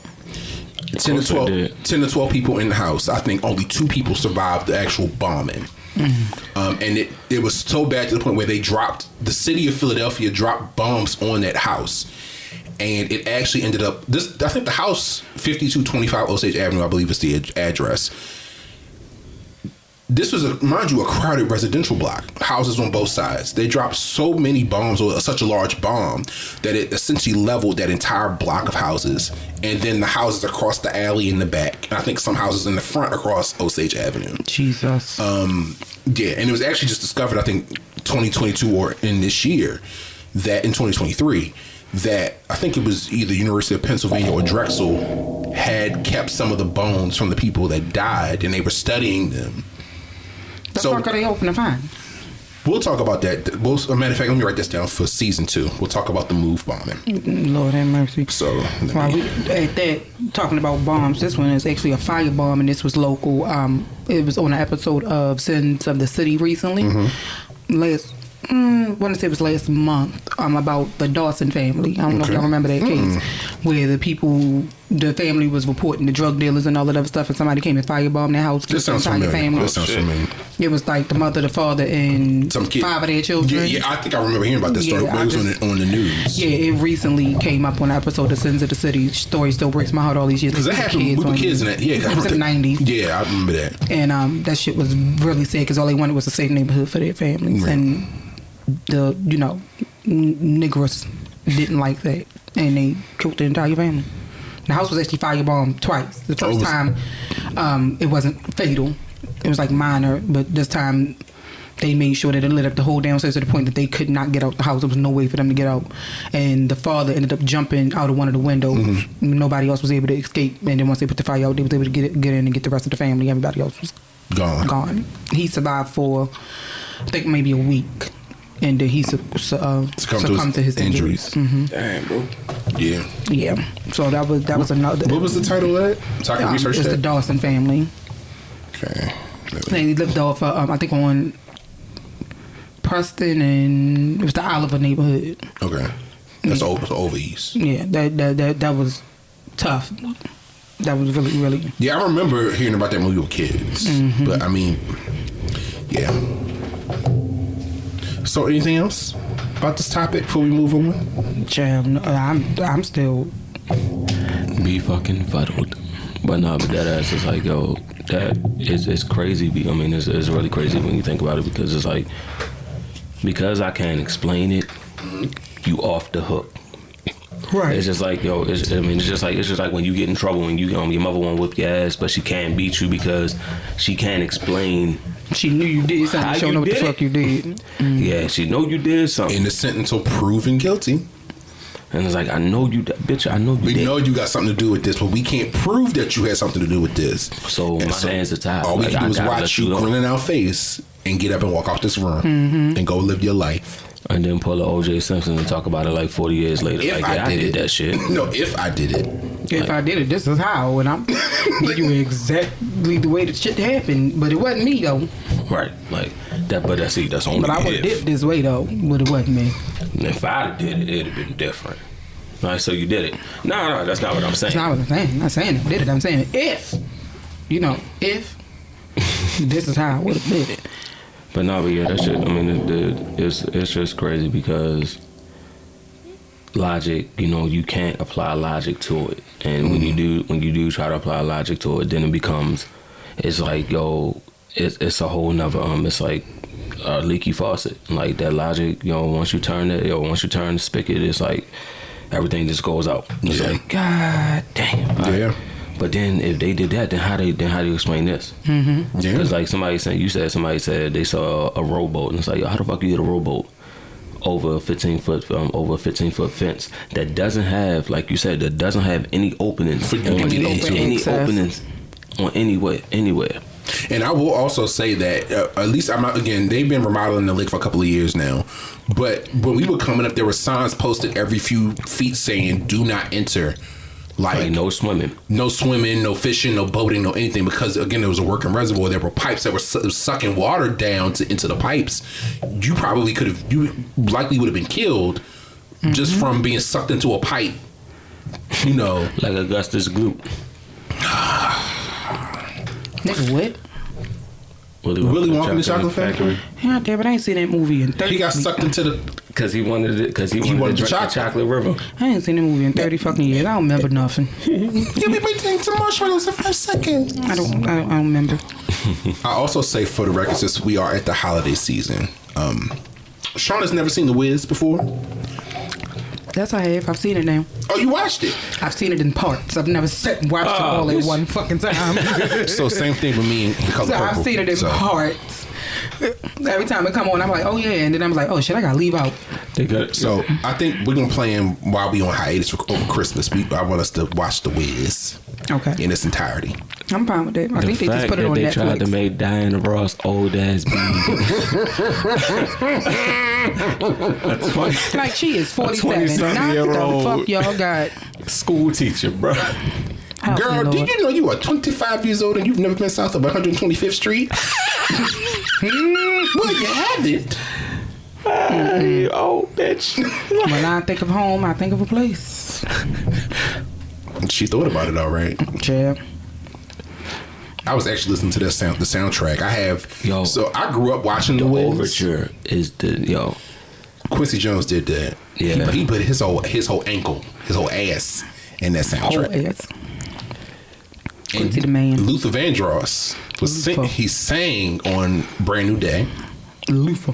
10 to 12 people in the house. I think only 2 people survived the actual bombing. And it was so bad to the point where the city of Philadelphia dropped bombs on that house. And it actually ended up, I think the house, 5225 Osage Avenue, I believe is the address. This was, mind you, a crowded residential block, houses on both sides. They dropped so many bombs, or such a large bomb, that it essentially leveled that entire block of houses. And then the houses across the alley in the back. And I think some houses in the front across Osage Avenue.
Jesus.
Yeah, and it was actually just discovered, I think, 2022 or in this year, that in 2023, that I think it was either University of Pennsylvania or Drexel had kept some of the bones from the people that died, and they were studying them.
The fuck are they hoping to find?
We'll talk about that. A matter of fact, let me write this down for season 2. We'll talk about the move bombing.
Lord have mercy.
So,
While we at that talking about bombs, this one is actually a fire bomb, and this was local. It was on an episode of Sins of the City recently. I want to say it was last month. About the Dawson family. I don't know if y'all remember that case where the family was reporting the drug dealers and all that other stuff, and somebody came and firebombed their house.
This sounds familiar.
Family.
That sounds familiar.
It was like the mother, the father, and
Some kid.
5 of their children.
Yeah, I think I remember hearing about this story. But it was on the news.
Yeah, it recently came up on an episode of Sins of the City. Story still breaks my heart all these years.
Because that happened with the kids in that. Yeah,
it was in the 90s.
Yeah, I remember that.
And that shit was really sad because all they wanted was a safe neighborhood for their families.
Right.
And the, Negroes didn't like that. And they killed the entire family. The house was actually firebombed twice. The first time, it wasn't fatal. It was like minor, but this time they made sure that it lit up the whole downstairs to the point that they could not get out the house. There was no way for them to get out. And the father ended up jumping out of one of the windows. Nobody else was able to escape. And then once they put the fire out, they was able to get in and get the rest of the family. Everybody else was gone. He survived for, I think, maybe a week. And then he succumbed to his injuries.
Damn, bro.
Yeah.
Yeah. So that was another.
What was the title of that? So I can research
it's
that.
the Dawson family.
Okay.
They lived off, I think, on Preston, and it was the Oliver neighborhood.
Okay. That's over east.
Yeah, that was tough. That was really, really.
Yeah, I remember hearing about that when we were kids. But I mean, yeah. So, anything else about this topic before we move on?
Jam, I'm still
be fucking fuddled. But no, but that ass is like, yo, that it's crazy. I mean, it's really crazy when you think about it, because it's like, because I can't explain it, you off the hook.
right.
It's just like, yo, it's just like when you get in trouble and your mother won't whip your ass, but she can't beat you because she can't explain.
She knew you did something.
How
She don't know what the
did
fuck you did.
Yeah, she know you did something.
Innocent until proven guilty.
And it's like, I know you, bitch. I know you.
We
did.
know you got something to do with this, but we can't prove that you had something to do with this.
So my hands are tied.
All we
Like,
can do is
I gotta
watch
let
you
know.
grin in our face and get up and walk out this room and go live your life.
And then pull a O.J. Simpson and talk about it like 40 years later.
If
Like,
I
yeah, I
did
did
it.
that shit.
No, if I did it.
If I did it, this is how, and I'm give you exactly the way the shit happened. But it wasn't me though.
Right. Like that. But that's only.
But I would have dipped this way though, but it wasn't me.
And if I'd have did it, it'd have been different. Right. So you did it. No, that's not what I'm saying.
That's not what I'm saying. I'm not saying I did it. I'm saying if this is how I would have did it.
But no, but yeah, that shit. I mean, it's just crazy because logic. You can't apply logic to it, and when you do try to apply logic to it, then it becomes. It's like, yo, it's a whole nother. It's like a leaky faucet. Like that logic. Once you turn the spigot, it's like everything just goes out. It's like, God damn.
Yeah.
But then if they did that, then how do you explain this?
Yeah.
Because like somebody said they saw a rowboat, and it's like, yo, how the fuck you get a rowboat over a 15-foot fence that doesn't have, like you said, that doesn't have any openings
For you to get into.
any openings on anywhere.
And I will also say that at least they've been remodeling the lake for a couple of years now. But when we were coming up, there were signs posted every few feet saying, "Do not enter." Like
no swimming,
no fishing, no boating, no anything, because again there was a working reservoir. There were pipes that were sucking water down into the pipes. You likely would have been killed just from being sucked into a pipe.
like Augustus Gloop.
Nigga, what?
Willy Wonka and the Chocolate Factory.
Yeah, damn it, I ain't seen that movie in 30.
He got sucked into the.
Because he wanted to drink the chocolate river.
I ain't seen that movie in 30 fucking years. I don't remember nothing.
Give me some marshmallows in 5 seconds.
I don't remember.
I also say for the record, since we are at the holiday season, Shauna's never seen The Wiz before.
Yes, I have. I've seen it now.
Oh, you watched it?
I've seen it in parts. I've never sat and watched it all at one fucking time.
So same thing with me and The Color
So
Purple.
I've seen it in parts. Every time it come on, I'm like, oh yeah, and then I'm like, oh shit, I gotta leave out.
So I think we're gonna play him while we on hiatus for over Christmas. I want us to watch The Wiz.
Okay.
In its entirety.
I'm fine with that. I think they just put it on
Netflix. They
Netflix.
tried to make Diana Ross old ass That's funny.
Like she is 47. Not the fuck y'all got.
School teacher, bro.
Girl, did you know you are 25 years old and you've never been south of 125th Street? Well, you haven't.
Hey, oh, bitch.
When I think of home, I think of a place.
She thought about it all right.
Yeah.
I was actually listening to the soundtrack. I have.
Yo.
So I grew up watching The Wiz.
Overture is the
Quincy Jones did that.
Yeah.
He put his whole ankle, his whole ass in that soundtrack.
Whole ass.
And
Quincy the man.
Luther Vandross he sang on Brand New Day. Luther.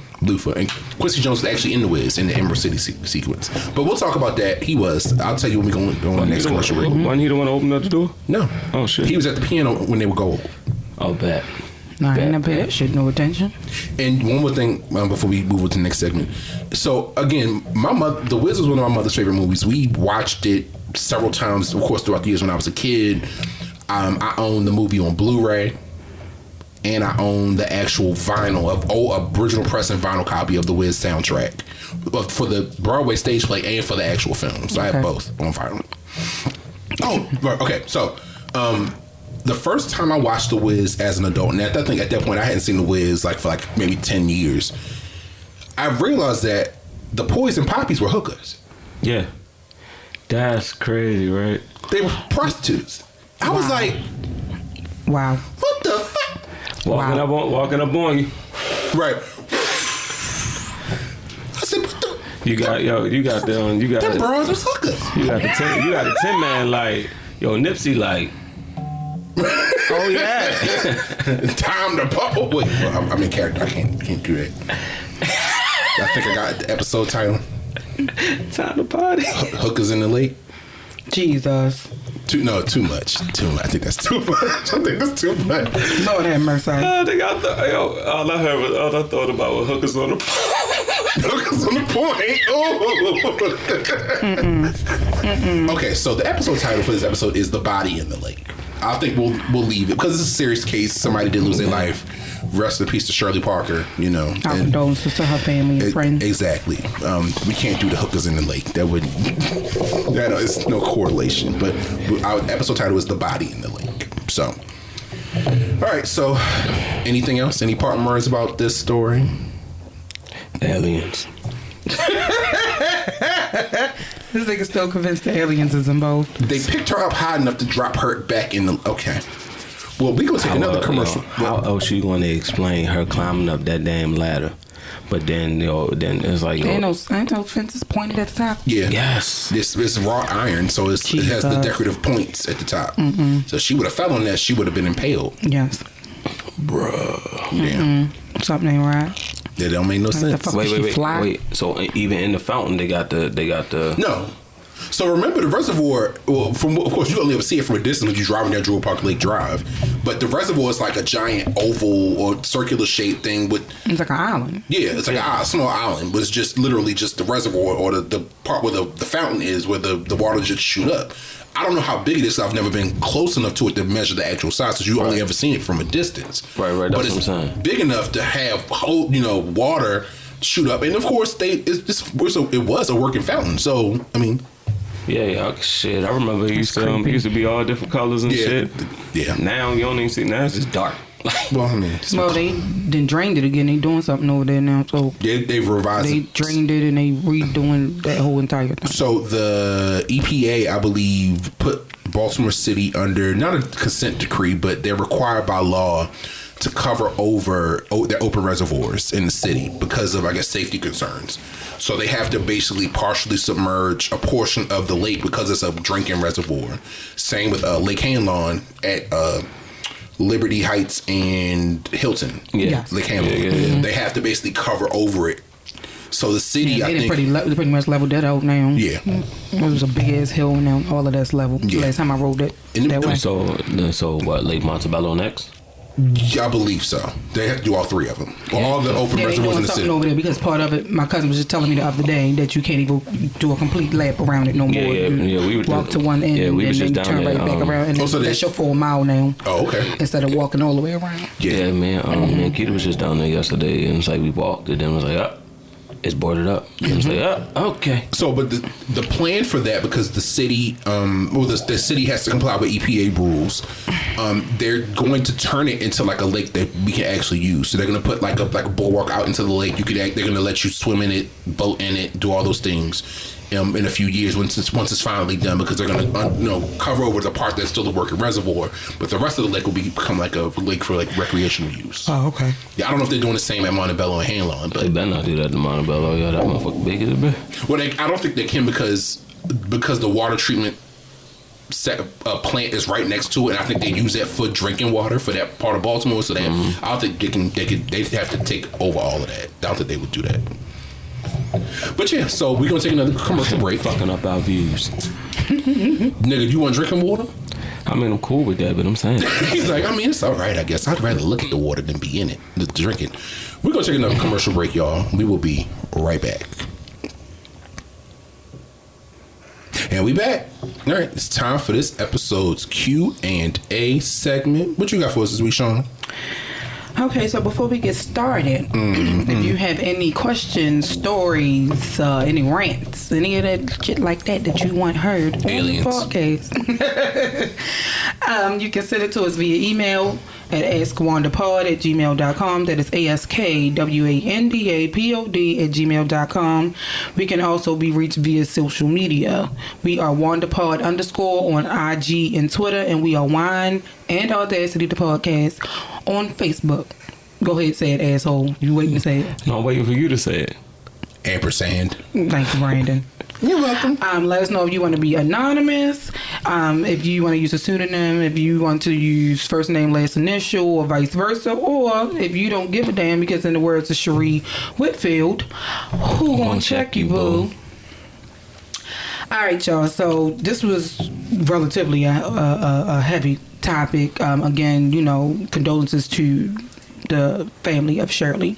And Quincy Jones was actually in The Wiz in the Emerald City sequence. But we'll talk about that. He was. I'll tell you when we go on the next commercial break.
Wasn't he the one to open up the door?
No.
Oh, shit.
He was at the piano when they would go.
Oh, bet.
Nah, I ain't never paid that shit no attention.
And one more thing before we move on to the next segment. So, again, my mother, The Wiz was one of my mother's favorite movies. We watched it several times, of course, throughout the years when I was a kid. I own the movie on Blu-ray. And I own the actual vinyl original press and vinyl copy of the Wiz soundtrack for the Broadway stage play and for the actual film. So I have both on vinyl. Oh, right, okay. So, the first time I watched the Wiz as an adult, and I think at that point I hadn't seen the Wiz for maybe 10 years. I realized that the Poison Poppies were hookers.
Yeah, that's crazy, right?
They were prostitutes. I was like,
wow.
What the fuck?
Walking up on you.
Right. I said, what the?
You got them
bros was hookers.
You got the 10 man like, yo, Nipsey like. Oh yeah.
Time to pop. Oh, wait, well, I'm in character. I can't do that. I think I got the episode title.
Time to party.
Hookers in the Lake.
Jesus.
Too much. I think that's too much.
Lord have mercy.
All I thought about was hookers on the
hookers on the point. Okay, so the episode title for this episode is "The Body in the Lake." I think we'll leave it because it's a serious case. Somebody did lose their life. Rest in peace to Shirley Parker.
Our condolences to her family and friends.
Exactly. We can't do the hookers in the lake. That is no correlation. But our episode title is "The Body in the Lake." So, all right. So, anything else? Any parting words about this story?
Aliens.
This nigga still convinced the aliens is involved.
They picked her up high enough to drop her back in the. Okay. Well, we gonna take another commercial.
How else she gonna explain her climbing up that damn ladder? But then, then it's like,
ain't no fences pointed at the top.
Yeah.
Yes.
It's raw iron, so it has the decorative points at the top. Mm-mm. So she would have fell on that. She would have been impaled.
Yes.
Bruh. Yeah.
Something ain't right.
That don't make no sense.
Wait. So even in the fountain, they got the.
No. So remember the reservoir. Well, of course you only ever see it from a distance when you're driving down Druid Park Lake Drive. But the reservoir is like a giant oval or circular shaped thing with.
It's like an island.
Yeah, it's like a small island, but it's just literally just the reservoir or the part where the fountain is, where the water just shoot up. I don't know how big it is. I've never been close enough to it to measure the actual size, because you only ever seen it from a distance.
Right. That's
but it's
what I'm saying.
Big enough to have water shoot up, and of course it was a working fountain. So I mean.
Yeah, shit. I remember it used to be all different colors and shit.
Yeah.
Now you don't even see. Now it's just dark.
Well, I mean,
they then drained it again. They doing something over there now. So
they've revised.
They drained it and they redoing that whole entire thing.
So the EPA, I believe, put Baltimore City under not a consent decree, but they're required by law to cover over their open reservoirs in the city because of, I guess, safety concerns. So they have to basically partially submerge a portion of the lake because it's a drinking reservoir. Same with Lake Hanlawn at Liberty Heights and Hilton.
Yeah.
Lake Hanlawn. Yeah. They have to basically cover over it. So the city, I think,
pretty much leveled that out now.
Yeah,
it was a big ass hill now. All of that's level.
Yeah.
Last time I rode it that way.
So what? Lake Montebello next?
Yeah, I believe so. They have to do all three of them. All the open
They
reservoirs
doing
in the
something
city.
over there because part of it, my cousin was just telling me the other day that you can't even do a complete lap around it no more.
We were
walk to one end and
was
then
just down
turn
there.
right back around. And
so
that's your full mile now.
Oh, okay.
Instead of walking all the way around.
Yeah, man. Me and Keita was just down there yesterday, and it's like we walked, and then it was like, it's boarded up. And it's like, okay.
So, but the plan for that, because the city, the city has to comply with EPA rules. They're going to turn it into like a lake that we can actually use. So they're going to put like a bulwark out into the lake. They're going to let you swim in it, boat in it, do all those things. In a few years, once it's finally done, because they're going to cover over the part that's still a working reservoir, but the rest of the lake will become like a lake for like recreational use.
Oh, okay.
Yeah, I don't know if they're doing the same at Montebello and Hanlon, but
They better not do that in Montebello. Yeah, that motherfucker big as a bit.
well, I don't think they can because the water treatment plant is right next to it, and I think they use that for drinking water for that part of Baltimore. So that I don't think they'd have to take over all of that. I don't think they would do that. But yeah, so we're gonna take another commercial break.
Fucking up our views.
Nigga, you want drinking water?
I mean, I'm cool with that, but I'm saying.
He's like, I mean, it's all right, I guess. I'd rather look at the water than be in it, drink it. We're gonna take another commercial break, y'all. We will be right back. And we back. All right, it's time for this episode's Q&A segment. What you got for us this week, Shauna?
Okay, so before we get started, if you have any questions, stories, any rants, any of that shit like that you want heard
Aliens.
on the podcast, you can send it to us via email at askwandapod@gmail.com. That is ASKWANDAPOD@gmail.com. We can also be reached via social media. We are WandaPod _ on IG and Twitter, and we are Wine and Audacity the podcast on Facebook. Go ahead, say it, asshole. You waiting to say it?
No, I'm waiting for you to say it.
Ampersand.
Thank you, Brandon.
You're welcome.
Let us know if you want to be anonymous, if you want to use a pseudonym, if you want to use first name, last initial, or vice versa, or if you don't give a damn, because in the words of Cherie Whitfield, who gonna check you, boo? All right, y'all. So this was relatively a heavy topic. Again, condolences to the family of Shirley.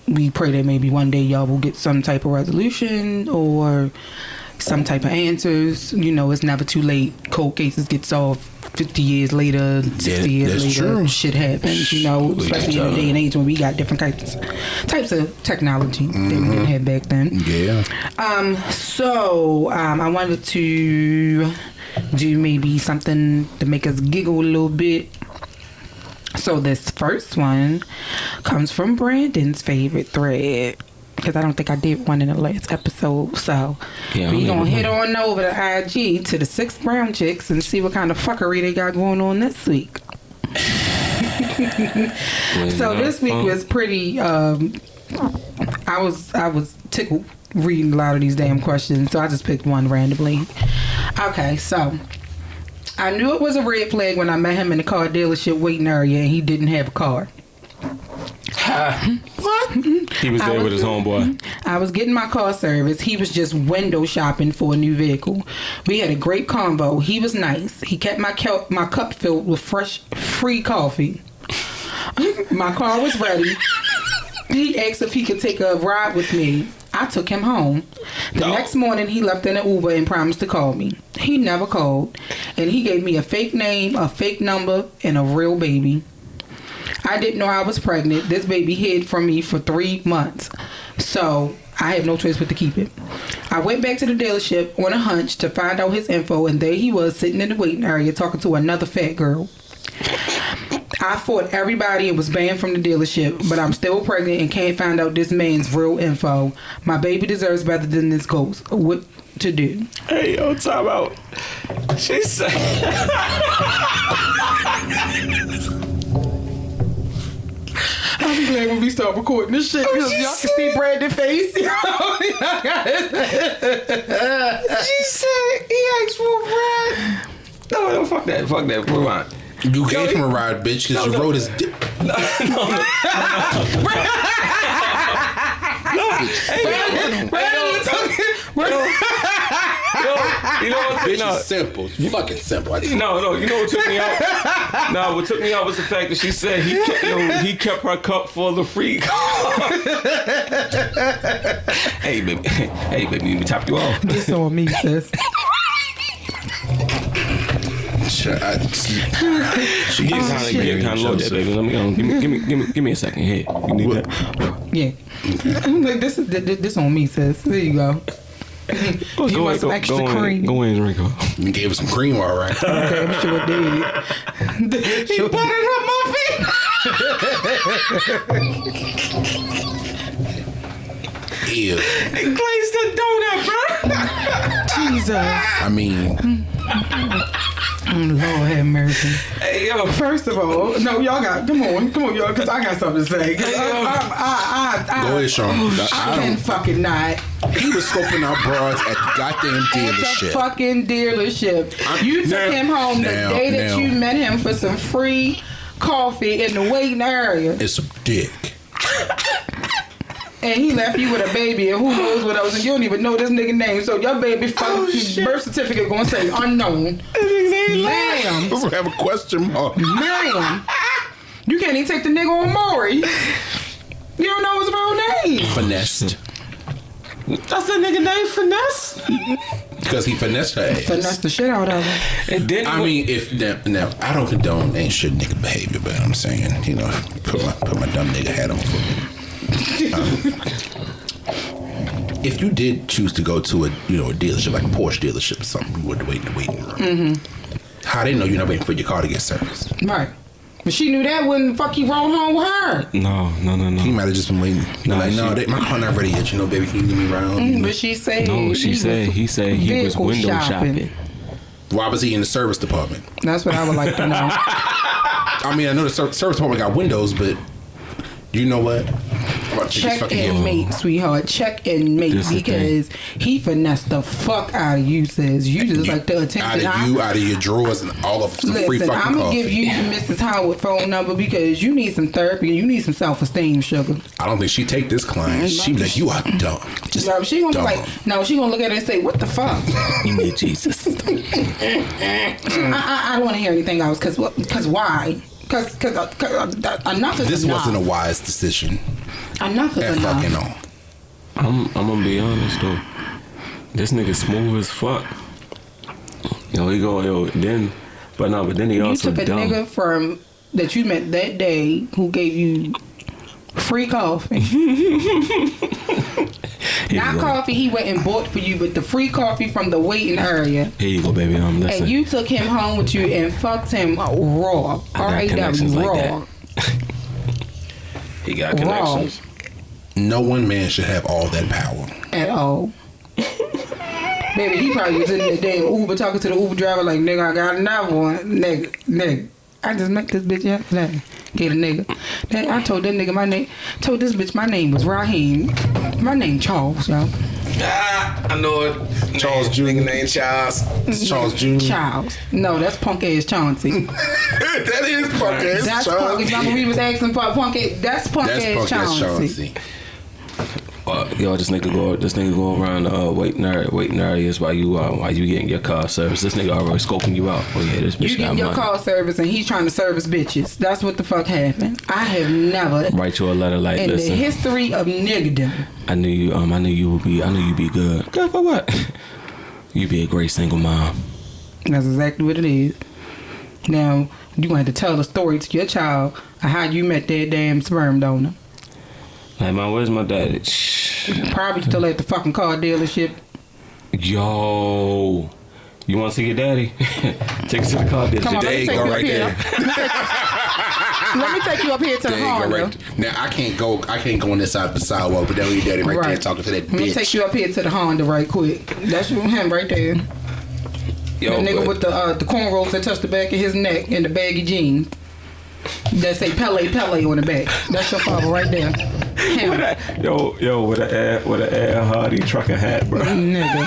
We pray that maybe one day y'all will get some type of resolution or some type of answers. It's never too late. Cold cases get solved 50 years later, 60 years later.
True.
Shit happens, especially in the day and age when we got different types of technology that we didn't have back then.
Yeah.
So I wanted to do maybe something to make us giggle a little bit. So this first one comes from Brandon's favorite thread, because I don't think I did one in the last episode. So we gonna hit on over to IG to the 6 brown chicks and see what kind of fuckery they got going on this week. So this week was pretty. I was tickled reading a lot of these damn questions, so I just picked one randomly. Okay, so I knew it was a red flag when I met him in the car dealership waiting area and he didn't have a car. What?
He was there with his homeboy.
I was getting my car service. He was just window shopping for a new vehicle. We had a great convo. He was nice. He kept my cup filled with fresh, free coffee. My car was ready. He asked if he could take a ride with me. I took him home. The next morning, he left in an Uber and promised to call me. He never called. And he gave me a fake name, a fake number, and a real baby. I didn't know I was pregnant. This baby hid from me for 3 months. So I had no choice but to keep it. I went back to the dealership on a hunch to find out his info, and there he was sitting in the waiting area talking to another fat girl. I fought everybody and was banned from the dealership, but I'm still pregnant and can't find out this man's real info. My baby deserves better than this ghost. What to do?
Hey, yo, time out. She said...
I'm glad when we start recording this shit because y'all can see Brandon's face.
She said he asked for a ride. No, fuck that. Fuck that. Rewind.
You gave him a ride, bitch, because you rode his dick.
No. You know what?
Bitch is simple. Fucking simple.
No. You know what took me out? No, what took me out was the fact that she said he kept her cup full of free. Hey baby, let me top you off.
This on me, sis.
Sure,
She kind of low there, baby. Let me give me a second here. You need that?
Yeah. I'm like, this on me, sis. There you go. You want some extra cream?
Go in and drink her.
you gave her some cream, all right.
Okay, I'm sure it did. He buttered her muffin.
Ew.
He glazed the donut, bro. Jesus.
I mean,
Lord have mercy.
Hey, yo.
First of all, no, y'all got, come on, y'all, because I got something to say.
go ahead, Sean.
I can fucking not.
He was scoping out broads at the goddamn
At the
dealership.
fucking dealership. You took him home the day that you met him for some free coffee in the waiting area.
It's a dick.
And he left you with a baby and who knows what else, and you don't even know this nigga name. So your baby fucking birth certificate gonna say unknown. Ma'am.
We're gonna have a question mark.
Ma'am. You can't even take the nigga on Maury. You don't know his real name.
Finessed.
That's the nigga name, Finesse?
Because he finessed her ass.
Finesse the shit out of him.
And then
I mean, if now I don't condone ain't shit nigga behavior, but I'm saying, you know, put my dumb nigga hat on for me. If you did choose to go to a dealership like a Porsche dealership or something, you would wait in the waiting room. Mm-hmm. How they know you're not waiting for your car to get serviced?
Right. But she knew that when the fuck he rolled home with her.
No.
He might have just been waiting. My car not ready yet. Baby, can you give me around?
But she said
he said he was window shopping.
Why was he in the service department?
That's what I would like to know.
I mean, I know the service department got windows, but you know what?
Check and mate, sweetheart. Check and mate, because he finessed the fuck out of you, sis. You just like the attention.
Out of your drawers and all of the free fucking
I'm
coffee.
gonna give you Mrs. Howard phone number because you need some therapy and you need some self-esteem, sugar.
I don't think she take this client. She be like, you are dumb. Just
no, she gonna
dumb.
be like, no, she gonna look at it and say, what the fuck?
You need Jesus.
I don't want to hear anything else. Cause why? Cause enough is
this
enough.
wasn't a wise decision.
Enough is enough.
Fucking all.
I'm gonna be honest though. This nigga smooth as fuck. But then he
You
also
took a
dumb.
nigga from that you met that day who gave you free coffee. Not coffee he went and bought for you, but the free coffee from the waiting area.
Here you go, baby. Listen.
And you took him home with you and fucked him raw.
connections
raw.
like that. He got connections.
No one man should have all that power.
At all. Baby, he probably was in the damn Uber talking to the Uber driver like, nigga, I got another one. Nigga. I just met this bitch yesterday. Get a nigga. Then I told that nigga my name. Told this bitch my name was Raheem. My name Charles, y'all.
I know it.
Charles Jr.
Nigga named Charles.
Charles Jr.
Charles. No, that's punk ass Chauncey.
That is punk ass
That's punk. If Uncle Reed was asking for a punk ass, that's punk ass Chauncey.
This nigga go around waiting areas while you getting your car service. This nigga already scoping you out. Oh yeah, this bitch
You
got
getting your
money.
car service and he's trying to service bitches. That's what the fuck happened. I have never
Write you a letter like,
in
listen.
the history of niggerdom.
I knew you'd be good. Good for what? You be a great single mom.
That's exactly what it is. Now you gonna have to tell the story to your child of how you met that damn sperm donor.
Like, man, where's my daddy?
Probably still at the fucking car dealership.
Yo, you want to see your daddy? Take us to the car dealership.
Come on,
There you go, right there.
Let me take you up here to the
There you go,
Honda.
right. Now I can't go on this side of the sidewalk, but then your daddy right there talking to that
Let me
bitch.
take you up here to the Honda right quick. That's him right there.
Yo,
The nigga with the cornrows that touch the back of his neck and the baggy jeans that say Pele on the back. That's your father right there. Him.
with an Air Hardy trucker hat, bro.
Nigga.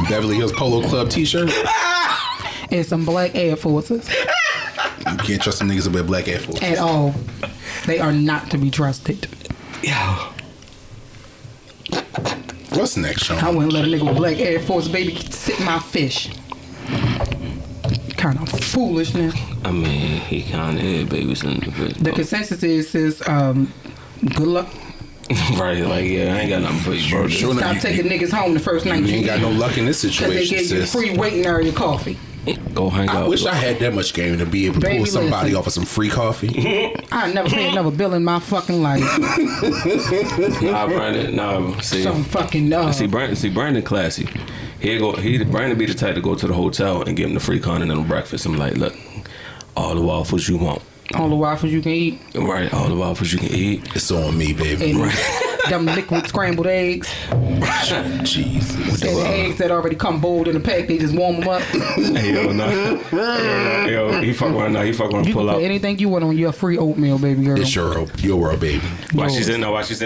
Beverly Hills Polo Club T-shirt.
And some black Air Forces.
You can't trust them niggas that wear black Air Force.
At all. They are not to be trusted.
Yo.
What's next, Shauna?
I wouldn't let a nigga with black Air Force baby sit my fish. Kind of foolishness.
I mean, he kind of is babysitting the fish.
The consensus is good luck.
Right, like, yeah, I ain't got nothing for you, bro.
Sure
Stop taking niggas home the first night
You ain't got no luck in this
because they
situation,
gave you
sis.
free waiting area coffee.
Go hang out.
I wish I had that much game to be able to
Baby,
pull somebody
listen.
off of some free coffee.
I never paid another bill in my fucking life.
Nah, Brandon, nah, see.
Some fucking
See, Brandon classy. Brandon be the type to go to the hotel and give him the free continental breakfast. I'm like, look, all the waffles you want.
all the waffles you can eat.
Right, all the waffles you can eat.
It's on me, baby.
And
Right.
them liquid scrambled eggs.
Jesus.
And the eggs that already come boiled in the pack, they just warm them up.
Hey, yo, nah. Yo, he fuck around now. He fuck around
You
pull
can
up.
put anything you want on your free oatmeal, baby girl.
It's your world, baby.
While she's in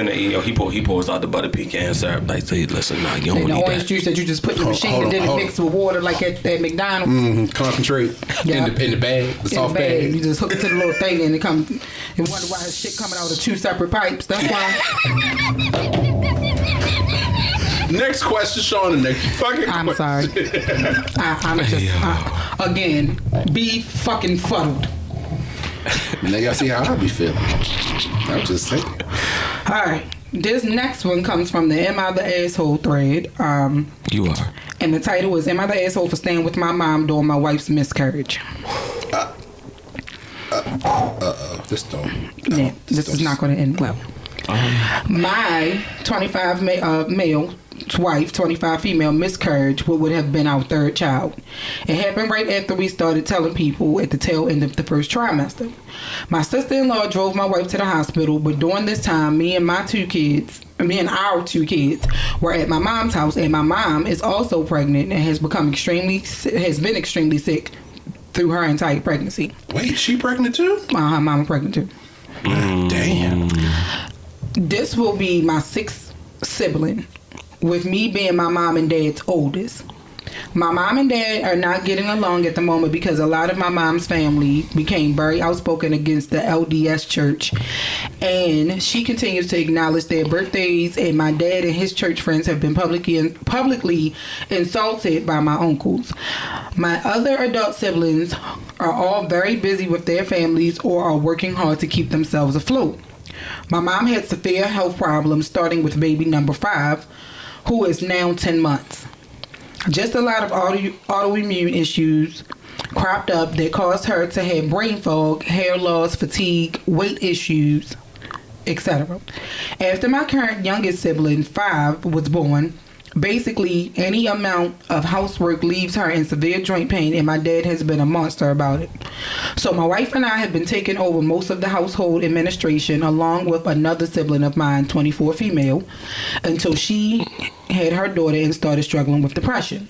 there, yo, he pulls out the butter pecan syrup. Like, say, listen, nah, you don't
And the
need
orange
that.
juice that you just put in the machine
hold
and then
on.
it mix with water like at McDonald's.
Mm-hmm. Concentrate
Yeah.
in the bag, the
In
soft
the bag. You
bag.
just hook it to the little thing and it comes. And wonder why his shit coming out of two separate pipes. That's why.
Next question, Shauna. Next fucking
I'm
question.
sorry. I'm just again be fucking fuddled.
Now y'all see how I be feeling. I'm just saying.
All right. This next one comes from the Am I the Asshole thread.
You are.
And the title is Am I the Asshole for staying with my mom during my wife's miscarriage?
This don't.
Yeah, this is not going to end well. My 25 male wife, 25 female miscarriage, what would have been our third child. It happened right after we started telling people at the tail end of the first trimester. My sister-in-law drove my wife to the hospital, but during this time, me and our two kids were at my mom's house, and my mom is also pregnant and has been extremely sick through her entire pregnancy.
Wait, she pregnant too?
Her mama pregnant too.
Damn.
This will be my sixth sibling, with me being my mom and dad's oldest. My mom and dad are not getting along at the moment because a lot of my mom's family became very outspoken against the LDS church, and she continues to acknowledge their birthdays, and my dad and his church friends have been publicly insulted by my uncles. My other adult siblings are all very busy with their families or are working hard to keep themselves afloat. My mom had severe health problems, starting with baby number 5, who is now 10 months. Just a lot of autoimmune issues cropped up that caused her to have brain fog, hair loss, fatigue, weight issues, etc. After my current youngest sibling, 5, was born, basically any amount of housework leaves her in severe joint pain, and my dad has been a monster about it. So my wife and I have been taking over most of the household administration, along with another sibling of mine, 24 female, until she had her daughter and started struggling with depression.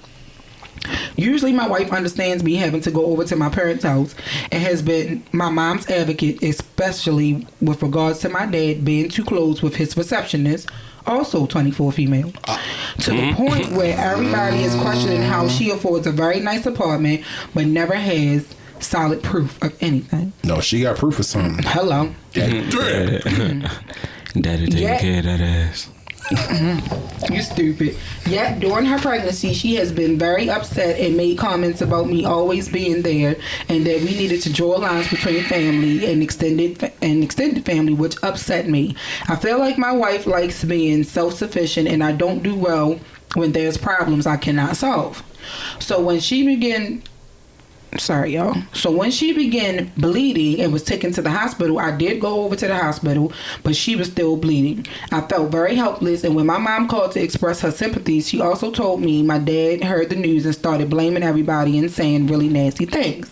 Usually my wife understands me having to go over to my parents' house and has been my mom's advocate, especially with regards to my dad being too close with his receptionist, also 24 female, to the point where everybody is questioning how she affords a very nice apartment but never has solid proof of anything.
No, she got proof of something.
Hello.
Daddy taking care of that ass.
You stupid. Yet during her pregnancy, she has been very upset and made comments about me always being there, and that we needed to draw lines between family and extended family, which upset me. I feel like my wife likes being self-sufficient, and I don't do well when there's problems I cannot solve. So when she began bleeding and was taken to the hospital, I did go over to the hospital, but she was still bleeding. I felt very helpless, and when my mom called to express her sympathies, she also told me my dad heard the news and started blaming everybody and saying really nasty things.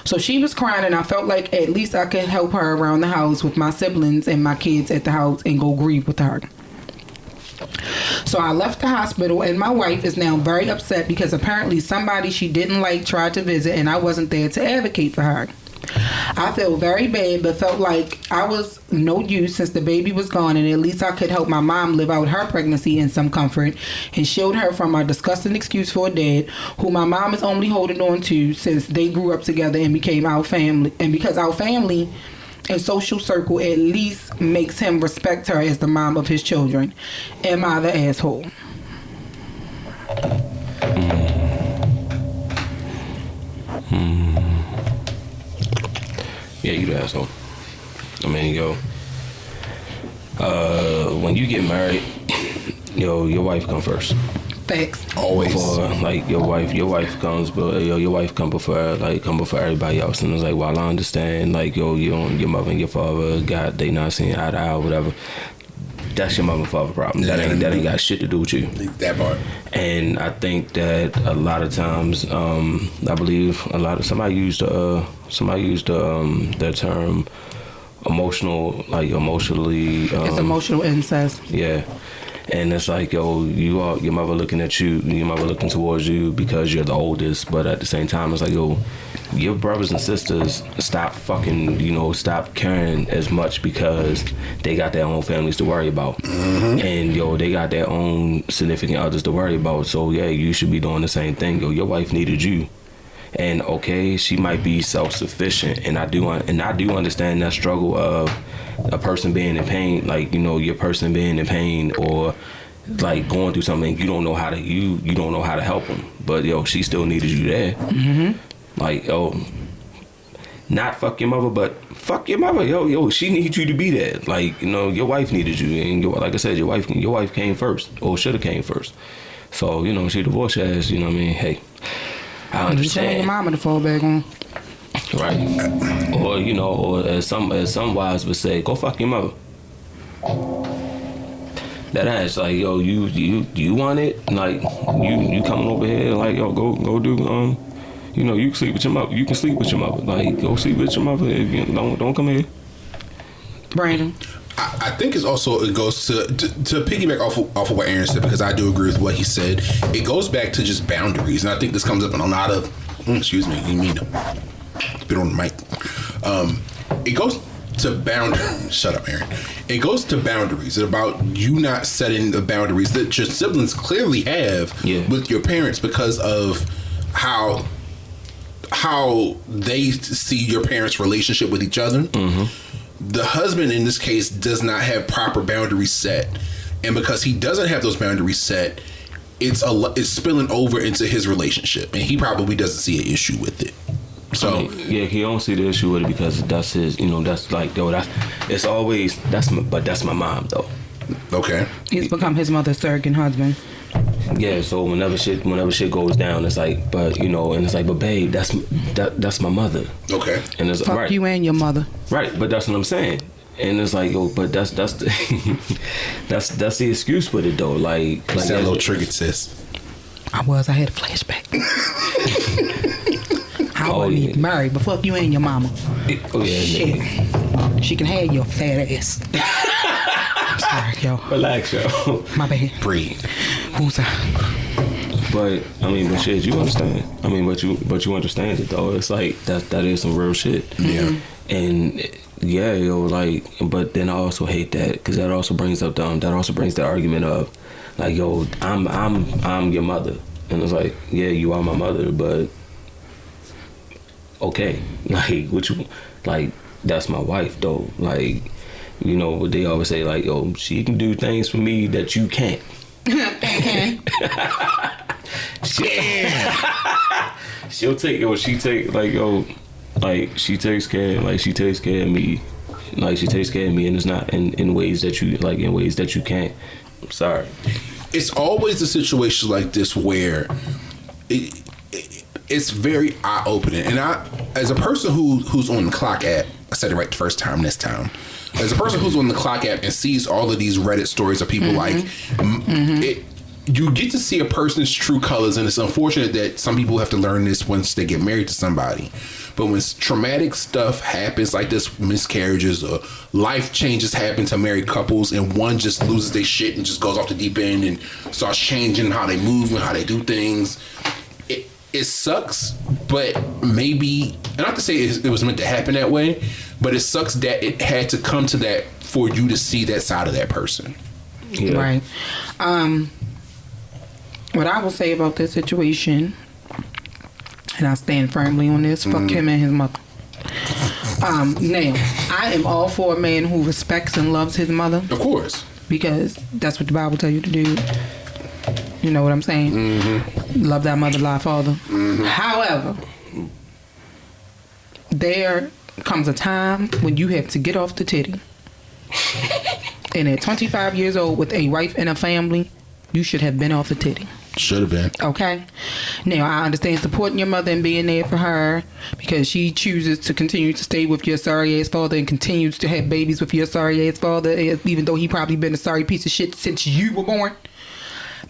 So she was crying, and I felt like at least I could help her around the house with my siblings and my kids at the house and go grieve with her. So I left the hospital, and my wife is now very upset because apparently somebody she didn't like tried to visit, and I wasn't there to advocate for her. I feel very bad, but felt like I was no use since the baby was gone, and at least I could help my mom live out her pregnancy in some comfort, and shield her from a disgusting excuse for a dad who my mom is only holding on to since they grew up together and became our family, and because our family and social circle at least makes him respect her as the mom of his children. Am I the asshole?
Yeah, so I mean, when you get married, your wife come first.
Facts.
Always.
Before, like your wife comes, but your wife come before everybody else. And it's like, while I understand, like your mother and your father they not seeing eye to eye or whatever. That's your mother and father problem. That ain't got shit to do with you.
That part.
And I think that a lot of times, I believe somebody used the term emotionally.
It's emotional incest.
Yeah. And it's like, your mother looking at you, your mother looking towards you because you're the oldest, but at the same time, it's like, your brothers and sisters stop caring as much because they got their own families to worry about. Mm-hmm. And, they got their own significant others to worry about. So, yeah, you should be doing the same thing. Your wife needed you. And, okay, she might be self-sufficient. And I do understand that struggle of a person being in pain, like, your person being in pain or like going through something, you don't know how to help them, but she still needed you there. Mm-hmm. Like, not fuck your mother, but fuck your mother, she needs you to be there. Like, your wife needed you, and like I said, your wife came first, or should have came first. So she divorced your ass. Hey, I understand.
You tell your mama to fall back on.
Right. Or as some wives would say, go fuck your mother. That ass, like, you want it? Like, you coming over here, like, go do, you can sleep with your mother. You can sleep with your mother. Like, go sleep with your mother. If you don't come here.
Brandon.
I think it goes to piggyback off of what Aaron said, because I do agree with what he said. It goes back to just boundaries, and I think this comes up in a lot of, excuse me, you mean been on the mic. It goes to boundaries. Shut up, Aaron. It goes to boundaries. It's about you not setting the boundaries that your siblings clearly have with your parents because of how they see your parents' relationship with each other. Mm-hmm. The husband in this case does not have proper boundaries set, and because he doesn't have those boundaries set, it's spilling over into his relationship, and he probably doesn't see an issue with it. So
he don't see the issue with it because that's his, that's like, that's my mom though.
Okay.
He's become his mother's surrogate husband.
Yeah, so whenever shit goes down, it's like, but and it's like, but babe, that's my mother.
Okay.
And it's
fuck
right.
You and your mother.
Right, but that's what I'm saying. And it's like, but that's the that's the excuse with it though. Like
that little triggered, sis.
I had a flashback. I wasn't even married, but fuck you and your mama. Shit. Man. She can have your fat ass. Sorry, yo.
Relax, yo.
My bad.
Breathe.
Who's that?
But but shit, you understand. But you understand it though. It's like that is some real shit.
Yeah.
And like, but then I also hate that because that also brings the argument of like, I'm your mother, and it's like, yeah, you are my mother, but okay, like, that's my wife though. Like, they always say like, she can do things for me that you can't. She takes care of me, and it's not in ways that you can't. I'm sorry.
It's always a situation like this where it's very eye-opening, and I, as a person who's on the Clock app, I said it right the first time this time. As a person who's on the Clock app and sees all of these Reddit stories of people you get to see a person's true colors, and it's unfortunate that some people have to learn this once they get married to somebody. But when traumatic stuff happens like this, miscarriages or life changes happen to married couples, and one just loses their shit and just goes off the deep end and starts changing how they move and how they do things, it sucks. But maybe, not to say it was meant to happen that way, but it sucks that it had to come to that for you to see that side of that person.
Yeah.
Right. What I will say about this situation, and I stand firmly on this, fuck him and his mother. Now, I am all for a man who respects and loves his mother.
Of course. Because
that's what the Bible tells you to do. You know what I'm saying? Mm-hmm. Love thy mother, thy father. Mm-hmm. However, there comes a time when you have to get off the titty. And at 25 years old with a wife and a family, you should have been off the titty.
Should have been.
Okay. Now, I understand supporting your mother and being there for her because she chooses to continue to stay with your sorry ass father and continues to have babies with your sorry ass father, even though he probably been a sorry piece of shit since you were born.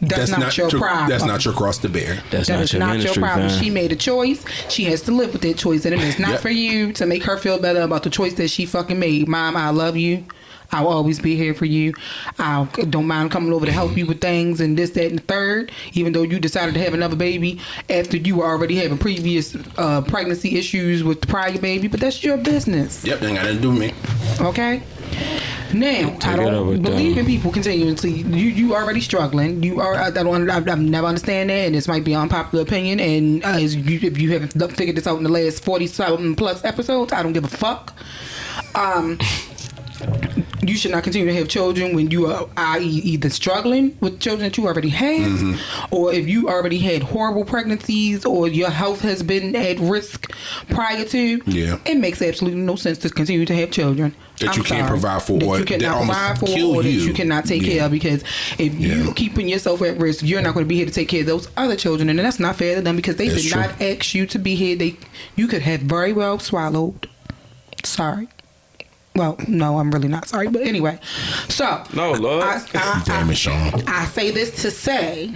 That's not your problem.
That's not your cross to bear.
That's not your ministry,
problem.
fam.
She made a choice. She has to live with that choice, and it is not for you to make her feel better about the choice that she fucking made. Mom, I love you. I will always be here for you. I don't mind coming over to help you with things and this, that, and the third. Even though you decided to have another baby after you were already having previous pregnancy issues with the prior baby, but that's your business.
Yep, ain't got nothing to do with me.
Okay. Now, I don't believe in people continuously. You already struggling. I've never understand that, and this might be an unpopular opinion. And if you haven't figured this out in the last 40-something plus episodes, I don't give a fuck. You should not continue to have children when you are either struggling with children that you already have, or if you already had horrible pregnancies, or your health has been at risk prior to. Yeah, it makes absolutely no sense to continue to have children
that you can't provide for,
or that you cannot take care of. Because if you keeping yourself at risk, you're not going to be here to take care of those other children, and that's not fair to them because they did not ask you to be here. You could have very well swallowed. Sorry. Well, no, I'm really not sorry. But anyway, so.
No, Lord.
Damn it, Shauna.
I say this to say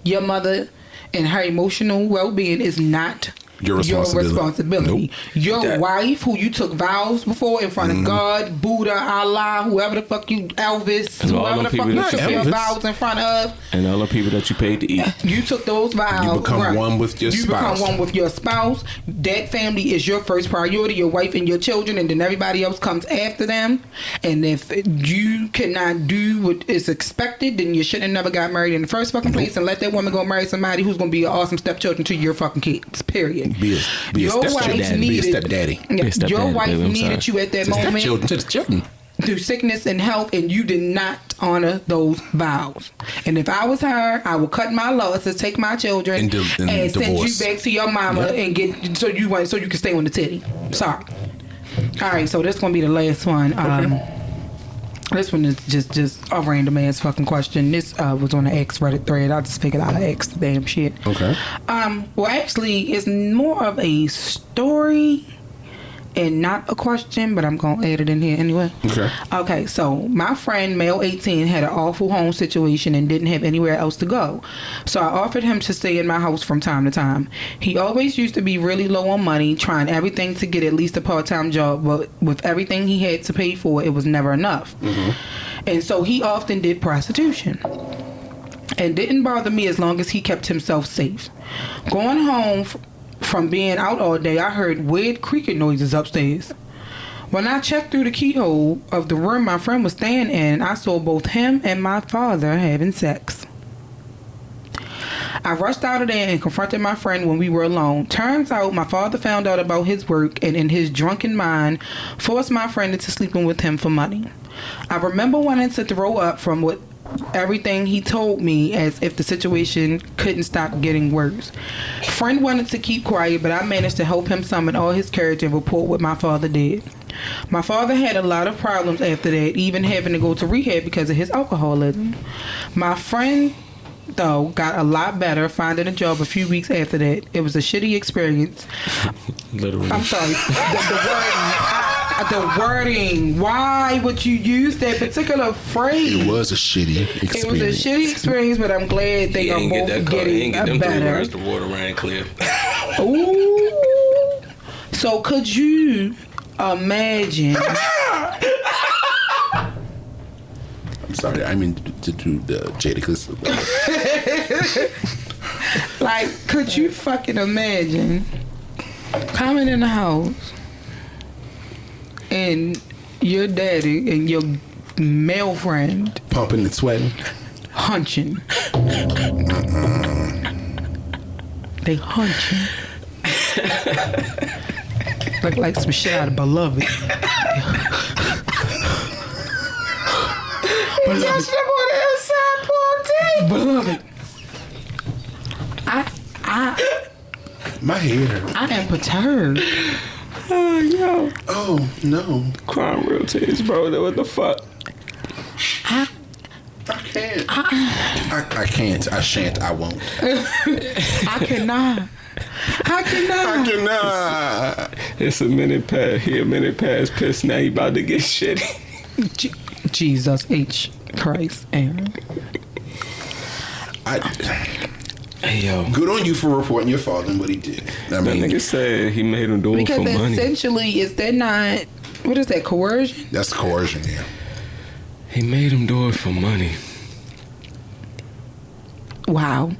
your mother and her emotional well-being is not your responsibility. Nope. Your wife, who you took vows before in front of God, Buddha, Allah, whoever the fuck you, Elvis, whoever the fuck you took your vows in front of.
And all the people that you paid to eat.
You took those vows.
You become one with your spouse.
You become one with your spouse. That family is your first priority, your wife and your children, and then everybody else comes after them. And if you cannot do what is expected, then you should have never got married in the first fucking place, and let that woman go marry somebody who's going to be an awesome stepchildren to your fucking kids, period.
Be a stepdaddy.
Your wife needed you at that moment
to the children.
Through sickness and health, and you did not honor those vows. And if I was her, I would cut my losses, take my children, and send you back to your mama and get so you can stay on the titty. Sorry. All right, so this is gonna be the last one. This one is just a random ass fucking question. This was on the X Reddit thread. I just figured out X damn shit. Okay. Well, actually, it's more of a story and not a question, but I'm gonna add it in here anyway. Okay, so my friend, male 18, had an awful home situation and didn't have anywhere else to go. So I offered him to stay in my house from time to time. He always used to be really low on money, trying everything to get at least a part-time job, but with everything he had to pay for, it was never enough. And so he often did prostitution. And didn't bother me as long as he kept himself safe. Going home from being out all day, I heard weird creaking noises upstairs. When I checked through the keyhole of the room my friend was staying in, I saw both him and my father having sex. I rushed out of there and confronted my friend when we were alone. Turns out my father found out about his work and in his drunken mind forced my friend into sleeping with him for money. I remember wanting to throw up from everything he told me, as if the situation couldn't stop getting worse. Friend wanted to keep quiet, but I managed to help him summon all his courage and report what my father did. My father had a lot of problems after that, even having to go to rehab because of his alcoholism. My friend, though, got a lot better, finding a job a few weeks after that. It was a shitty experience.
Literally.
I'm sorry. The wording. Why would you use that particular phrase?
It was a shitty experience.
It was a shitty experience, but I'm glad they are both getting better.
The water ran clear.
Ooh. So could you imagine?
I'm sorry, I mean to do the Jadakiss.
Like, could you fucking imagine coming in the house and your daddy and your male friend
pumping and sweating,
hunching? They hunching. Look like some shit out of Beloved. Beloved. My head hurts. I am perturbed.
Yo,
Oh no,
crime routines, bro. What the fuck?
I can't. I can't. I shan't. I won't.
I cannot. I cannot.
It's a minute past. He a minute past piss. Now he about to get shitty.
Jesus H. Christ, Aaron.
Hey, yo.
Good on you for reporting your father and what he did.
That nigga said he made him do it for money.
Because essentially, is that not, what is that, coercion?
That's coercion, yeah.
He made him do it for money.
Wow.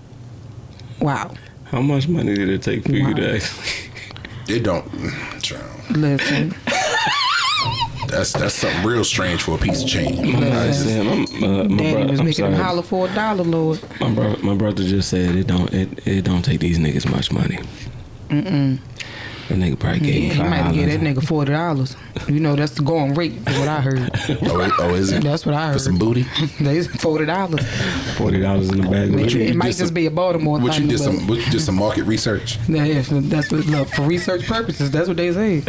How much money did it take for you to actually?
It don't. Child.
Listen.
That's something real strange for a piece of change.
Daddy was making him holler for $1, Lord.
My brother just said it don't take these niggas much money. That nigga probably gave him $5.
He might give that nigga $40. You know, that's the going rate, is what I heard.
Oh, is it?
That's what I heard.
For some booty?
They $40.
$40 in the bag.
It might just be a Baltimore thing.
What you did some market research?
Yeah, that's what, look, for research purposes, that's what they say.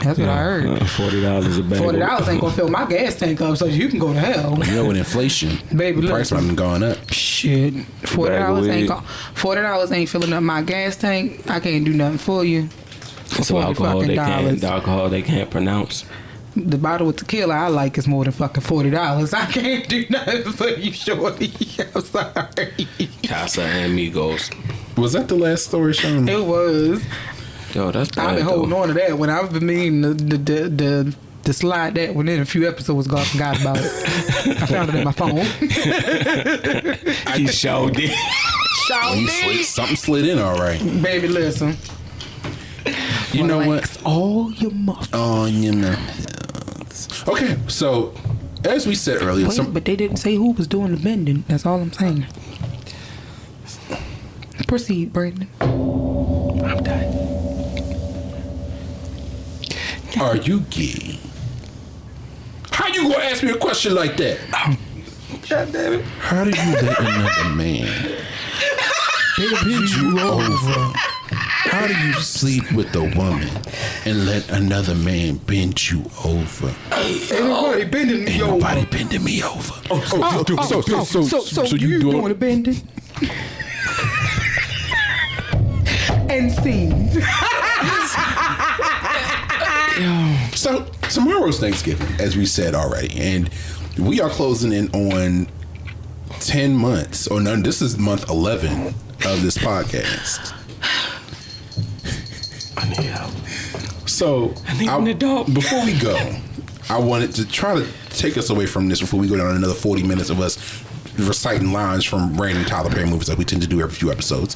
That's what I heard.
$40 a bag.
$40 ain't gonna fill my gas tank up, so you can go to hell.
You know, with inflation,
Baby,
the price might have gone up.
Shit, $40 ain't filling up my gas tank. I can't do nothing for you.
So alcohol they can't pronounce.
The bottle with tequila I like is more than fucking $40. I can't do nothing for you, shorty. I'm sorry.
Casa and Migos.
Was that the last story, Shauna?
It was.
Yo, that's bad.
I've been holding on to that when I've been meaning the slide that one in a few episodes ago. I forgot about it. I found it in my phone.
He showed it.
Something slid in, all right.
Baby, listen.
You know what?
All your muscles.
Oh, you know. Okay, so as we said earlier,
Wait, but they didn't say who was doing the bending. That's all I'm saying. Proceed, Brandon. I'm done.
Are you gay? How you gonna ask me a question like that?
God damn it.
How do you let another man bend you over? How do you sleep with a woman and let another man bend you over?
Ain't nobody bending me over.
Nobody bending me over.
So you doing the bending? And scene.
So tomorrow's Thanksgiving, as we said already, and we are closing in on 10 months. Or no, this is month 11 of this podcast.
I need help.
So before we go, I wanted to try to take us away from this before we go down another 40 minutes of us reciting lines from random Tyler Perry movies like we tend to do every few episodes.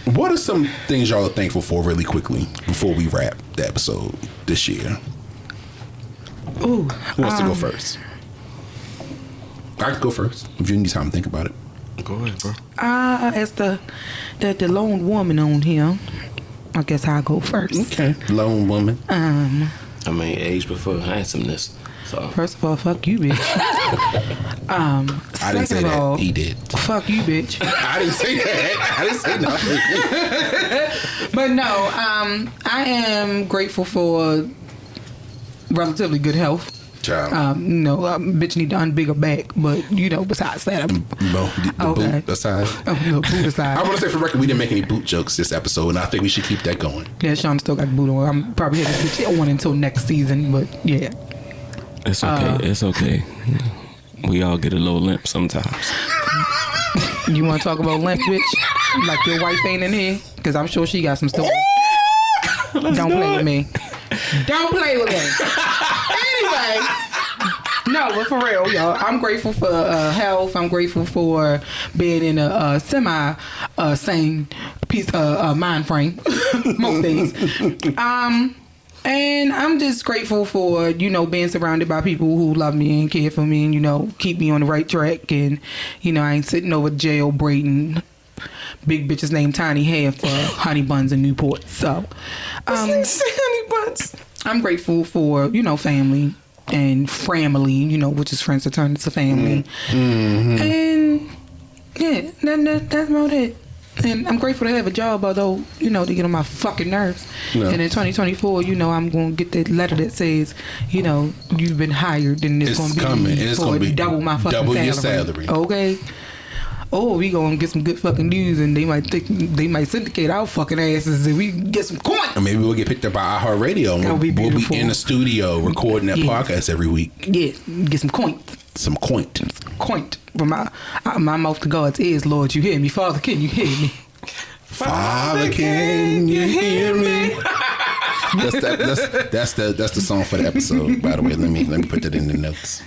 What are some things y'all are thankful for really quickly before we wrap the episode this year?
Ooh.
Who wants to go first? I could go first if you need time to think about it.
Go ahead, bro.
As the lone woman on here, I guess I'll go first.
Okay. Lone woman.
I mean, age before handsomeness. So
First of all, fuck you, bitch.
I didn't say that.
All,
he did.
Fuck you, bitch.
I didn't say that. I didn't say nothing.
But no, I am grateful for relatively good health.
Child.
Bitch need to unbig her back, but besides that, I'm
boot aside.
Boot aside.
I want to say for the record, we didn't make any boot jokes this episode, and I think we should keep that going.
Yeah, Shauna still got the boot on. I'm probably hitting this bitch on until next season, but yeah.
It's okay. It's okay. We all get a little limp sometimes.
You want to talk about limp, bitch? Like your wife ain't in here? Because I'm sure she got some stuff. Don't play with me. Don't play with me. Anyway. No, but for real, y'all. I'm grateful for health. I'm grateful for being in a semi-sane piece of mind frame most days. And I'm just grateful for, being surrounded by people who love me and care for me and, keep me on the right track. And, I ain't sitting over jail braiding big bitches named Tiny Hair for honey buns in Newport. So, honey buns. I'm grateful for, family and family, which is friends that turn into family. Mm-hmm. And, yeah, that's about it. And I'm grateful to have a job, although, you know, they get on my fucking nerves.
No.
And in 2024, you know, I'm going to get that letter that says, you know, you've been hired, and it's going to be
coming. It's going to be
double my fucking
double
salary.
your salary.
Okay. Oh, we gonna get some good fucking news, and they might syndicate our fucking asses, and we can get some coin.
Or maybe we'll get picked up by iHeartRadio, and
That'll be
we'll be
beautiful.
in the studio recording that podcast every week.
Yeah, get some coin.
Some coint.
Coin. From my mouth to God's ears, Lord, you hear me? Father, can you hear me?
Father, can you hear me? That's the song for the episode. By the way, let me put that in the notes.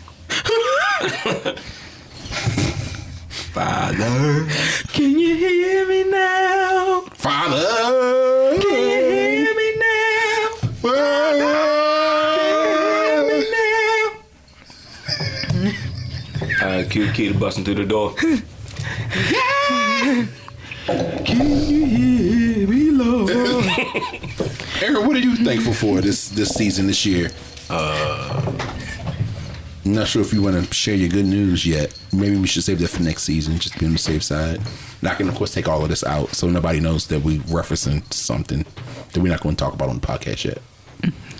Father,
Can you hear me now?
Father,
Can you hear me now?
Father.
Key to busting through the door.
Yeah. Can you hear me, Lord?
Aaron, what are you thankful for this season, this year? I'm not sure if you want to share your good news yet. Maybe we should save that for next season, just be on the safe side. And I can, of course, take all of this out so nobody knows that we referencing something that we're not going to talk about on the podcast yet.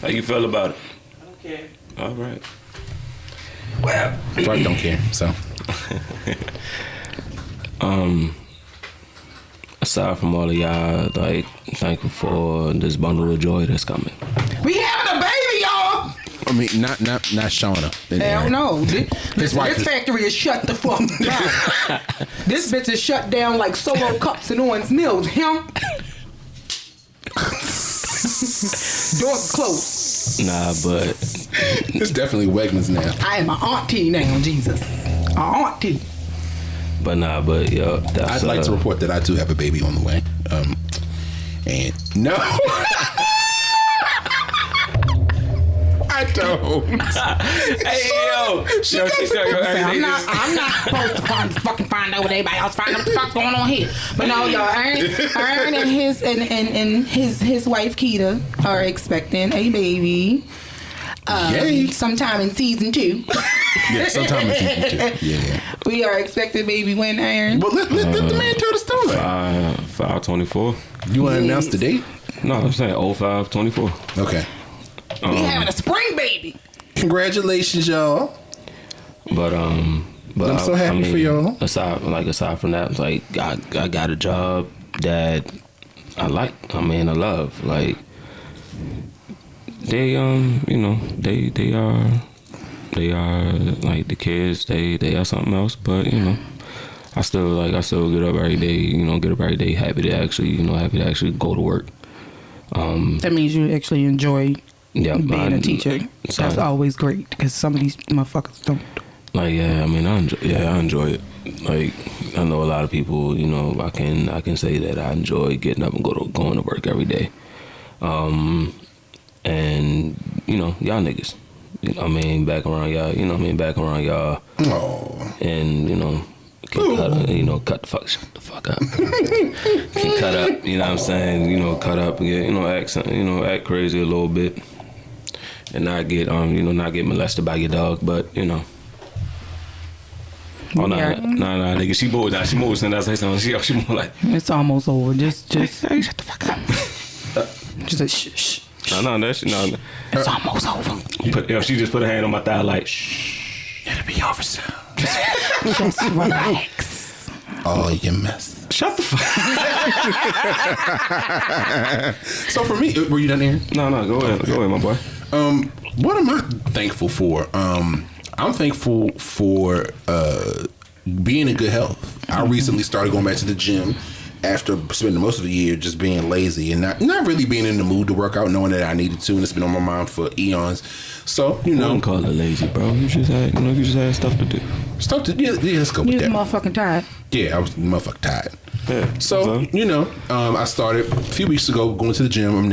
How you feel about it?
I don't care.
All right. Well,
Clark don't care, so.
Aside from all of y'all, like, thankful for this bundle of joy that's coming.
We having a baby, y'all.
I mean, not Shauna.
Hell no. This
wife is-
factory is shut the fuck down. This bitch is shut down like Solo Cups and Owens Mills, him. Doors closed.
Nah, but
It's definitely Wegmans now.
I am an auntie now, Jesus. An auntie.
yo, that's,
I'd like to report that I do have a baby on the way. And no. I don't.
Hey, yo,
I'm not supposed to fucking find out what everybody else find out what the fuck's going on here. But no, y'all, Aaron and his wife Keita are expecting a baby.
Yay.
Sometime in season 2.
Yeah, sometime in season 2. Yeah.
We are expecting baby when, Aaron?
Well, let the man tell the story.
5/24.
You want to announce the date?
No, I'm saying 05/24.
Okay.
We having a spring baby.
Congratulations, y'all.
But
I'm so happy for y'all.
Aside from that, like I got a job that I like. I mean, I love. Like they they are like the kids. They are something else. But I still get up every day. Happy to actually go to work.
That means you actually enjoy being a teacher.
So,
That's always great because some of these motherfuckers don't.
Like I enjoy it. Like I know a lot of people, I can say that I enjoy getting up and going to work every day. And y'all niggas. I mean back around y'all.
Oh.
And cut the fuck up. Can cut up, what I'm saying? Cut up and get, act crazy a little bit. And not get molested by your dog, but Oh no, nigga, she moved out. She moved since I say something. She moved like
It's almost over. Just hey, shut the fuck up. Just a shh.
no.
It's almost over.
She just put her hand on my thigh like shh.
It'll be over soon.
Just relax.
Oh, you mess.
Shut the fuck.
So for me, were you done, Aaron?
No, go ahead, my boy.
What am I thankful for? I'm thankful for being in good health. I recently started going back to the gym after spending most of the year just being lazy and not really being in the mood to work out, knowing that I needed to, and it's been on my mind for eons. So
I don't call it lazy, bro. You just had stuff to do.
Let's go with
You
that.
motherfucking tired.
Yeah, I was motherfucking tired.
Yeah.
So, I started a few weeks ago going to the gym.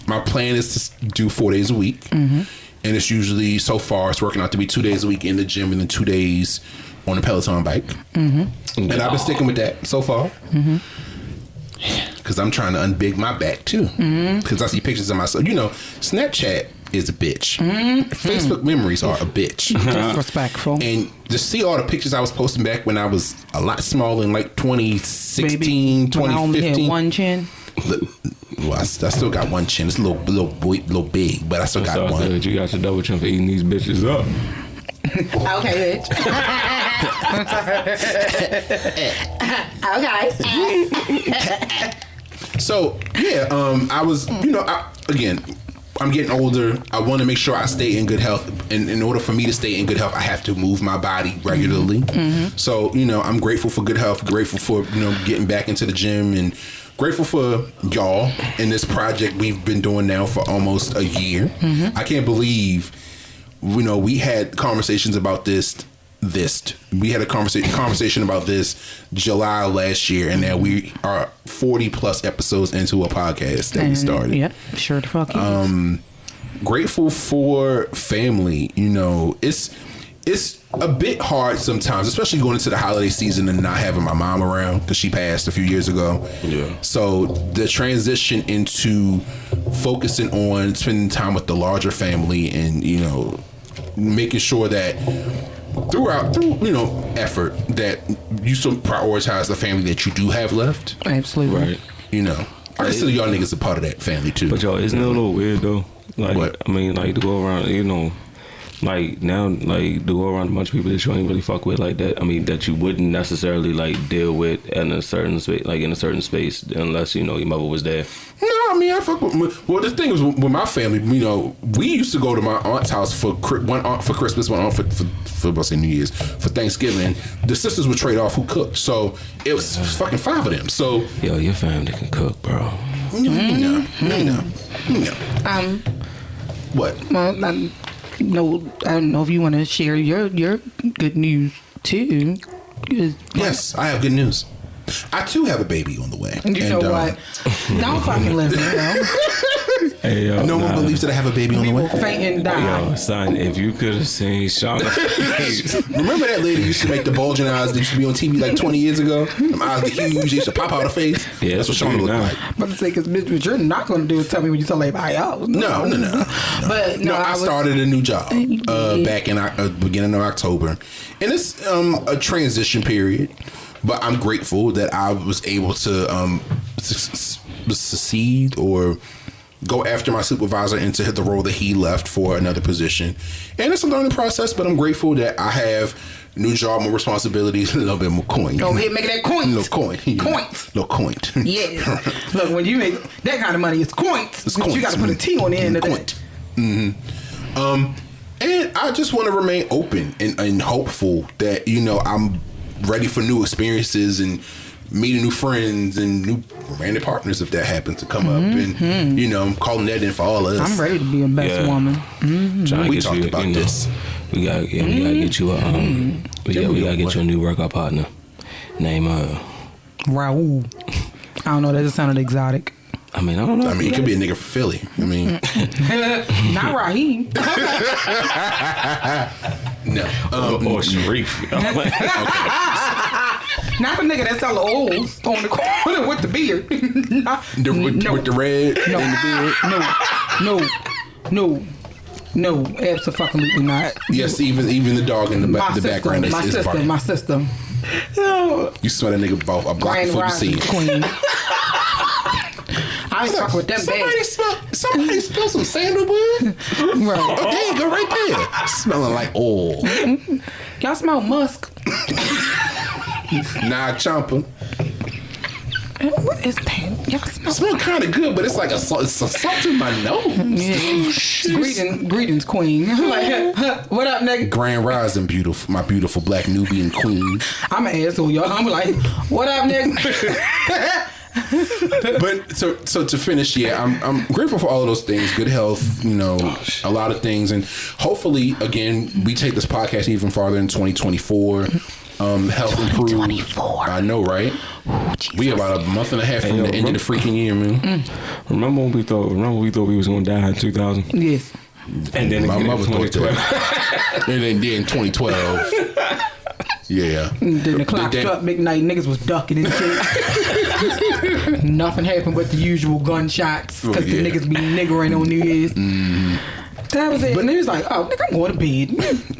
My plan is to do 4 days a week. Mm-hmm. And it's usually, so far, it's working out to be 2 days a week in the gym and then 2 days on the Peloton bike. Mm-hmm. And I've been sticking with that so far. Mm-hmm. Because I'm trying to unbig my back, too. Because I see pictures of myself. Snapchat is a bitch. Facebook memories are a bitch.
Disrespectful.
And to see all the pictures I was posting back when I was a lot smaller in like 2016,
Baby,
2015.
when I only had one chin.
Well, I still got one chin. It's a little big, but I still got one.
Good. You got your double chin for eating these bitches up.
Okay, bitch. Okay.
So yeah, I was, I'm getting older. I want to make sure I stay in good health. And in order for me to stay in good health, I have to move my body regularly. So, I'm grateful for good health, grateful for, getting back into the gym, and grateful for y'all in this project we've been doing now for almost a year. I can't believe, we had conversations about this. We had a conversation about this July last year, and now we are 40 plus episodes into a podcast that we started.
Yep, sure the fuck is.
Grateful for family. It's a bit hard sometimes, especially going into the holiday season and not having my mom around because she passed a few years ago. Yeah. So the transition into focusing on spending time with the larger family and making sure that through effort that you still prioritize the family that you do have left.
Absolutely.
Right.
I consider y'all niggas a part of that family too.
But y'all, isn't it a little weird though? Like,
what?
I mean, like to go around, like now, like to go around a bunch of people that you ain't really fuck with like that. I mean, that you wouldn't necessarily like deal with in a certain space, like in a certain space, unless your mother was there.
No, I mean I fuck with. Well, the thing is with my family, we used to go to my aunt's house for one aunt for Christmas, one aunt for let's say New Year's, for Thanksgiving. The sisters would trade off who cooked, so it was fucking 5 of them. So
yo, your family can cook, bro.
What?
Well, I don't know if you want to share your good news too.
Yes, I have good news. I too have a baby on the way.
You know what? Don't fucking listen, bro.
Hey, yo,
no one believes that I have a baby on the way.
People faint and die.
Yo, son, if you could have seen Shauna.
Remember that lady used to make the bulging eyes that used to be on TV like 20 years ago? Them eyes were huge. They used to pop out her face.
Yeah,
that's what Shauna looked like.
I'm about to say, because bitch, what you're not going to do is tell me when you tell everybody else.
No.
But no,
I started a new job back in beginning of October, and it's a transition period. But I'm grateful that I was able to succeed or go after my supervisor and to hit the role that he left for another position. And it's a learning process, but I'm grateful that I have new job, more responsibilities, a little bit more coin.
Go ahead, make that coin.
Little coin. Little coin.
Yeah. Look, when you make that kind of money, it's coins.
It's coins.
You got to put a T on the end of it.
And I just want to remain open and hopeful that, I'm ready for new experiences and meeting new friends and new romantic partners if that happens to come up. And, I'm calling that in for all of us.
I'm ready to be a best woman.
We talked about this.
We gotta get you a we gotta get you a new workout partner named
Raul. I don't know, that just sounded exotic.
I mean, I don't know.
I mean, he could be a nigga from Philly. I mean,
not Raheem.
No.
Or Sharif.
Not the nigga that sell the oils on the corner with the beard.
With the red and the beard.
No, absolutely not.
Yes, even the dog in the background is barking.
My system.
You smell that nigga about a block before you see him.
Queen. I ain't fucking with them bags.
Somebody smell some sandalwood?
Right.
Oh, there you go, right there. Smelling like oil.
Y'all smell musk.
Nah, chomper.
What is that? Y'all
smell kind of good, but it's like it's a salt in my nose.
Yeah. Greetings, queen. Like, what up, nigga?
Grand rising, my beautiful black Nubian queen.
I'm an asshole, y'all. I'm like, what up, nigga?
But so to finish, I'm grateful for all of those things. Good health, a lot of things, and hopefully, again, we take this podcast even farther in 2024. Health improve. I know, right? Oh, we about a month and a half from the end of the freaking year, man.
Remember when we thought we was gonna die in 2000?
Yes.
And then my mother thought that. And then in 2012. Yeah.
Then the clock struck midnight. Niggas was ducking and shit. Nothing happened but the usual gunshots because the niggas be niggering on New Year's. That was it. And he was like, "Oh, nigga, I'm going to bed."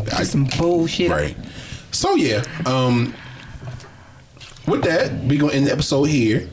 Just some bullshit.
Right. So yeah. With that, we gonna end the episode here.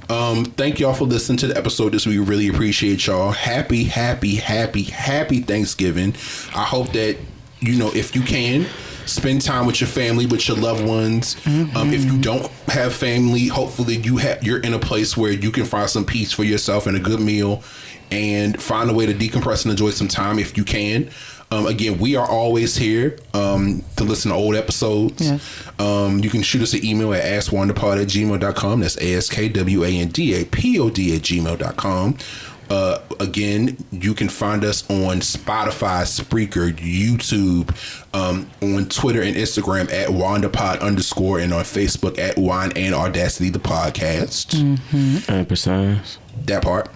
Thank y'all for listening to the episode this week. We really appreciate y'all. Happy Thanksgiving. I hope that, if you can, spend time with your family, with your loved ones. If you don't have family, hopefully you're in a place where you can find some peace for yourself and a good meal and find a way to decompress and enjoy some time if you can. Again, we are always here to listen to old episodes. Yeah. You can shoot us an email at askwandapod@gmail.com. That's askwandapod@gmail.com. Again, you can find us on Spotify, Spreaker, YouTube, on Twitter and Instagram at WandaPod_ and on Facebook at Wine and Audacity, the podcast.
Ampersigns.
That part.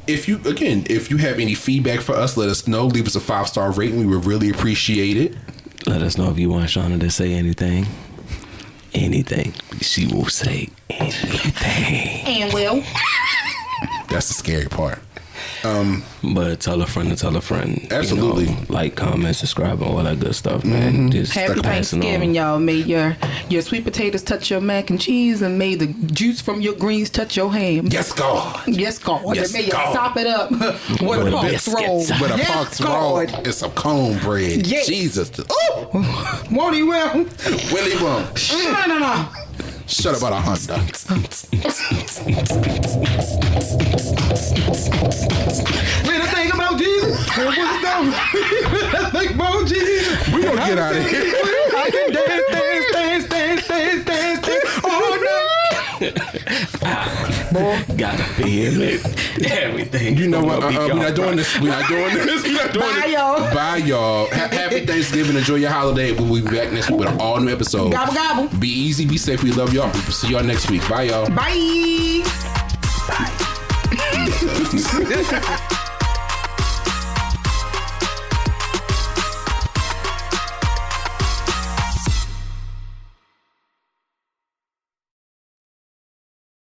If you have any feedback for us, let us know. Leave us a 5-star rating. We would really appreciate it.
Let us know if you want Shauna to say anything. Anything. She will say anything.
And well.
That's the scary part.
But tell a friend to tell a friend.
Absolutely.
Like, comment, subscribe, all that good stuff, man. Just
Happy Thanksgiving, y'all. May your sweet potatoes touch your mac and cheese, and may the juice from your greens touch your ham.
Yes, God.
Yes, God.
Yes,
may you
God.
sop it up with a Parks roll.
With a Parks roll and some cornbread.
Yes.
Jesus. Oh!
Won't he will?
Willie won't.
No.
Shut about a Honda.
When I think about Jesus, think about Jesus.
We gonna get out of here.
I can dance all night.
Boy, gotta feel it. Everything.
You know what? We're not doing this.
Bye, y'all.
Bye, y'all. Happy Thanksgiving. Enjoy your holiday. We'll be back next week with an all new episode.
Gobble, gobble.
Be easy. Be safe. We love y'all. We'll see y'all next week. Bye, y'all.
Bye.
Bye.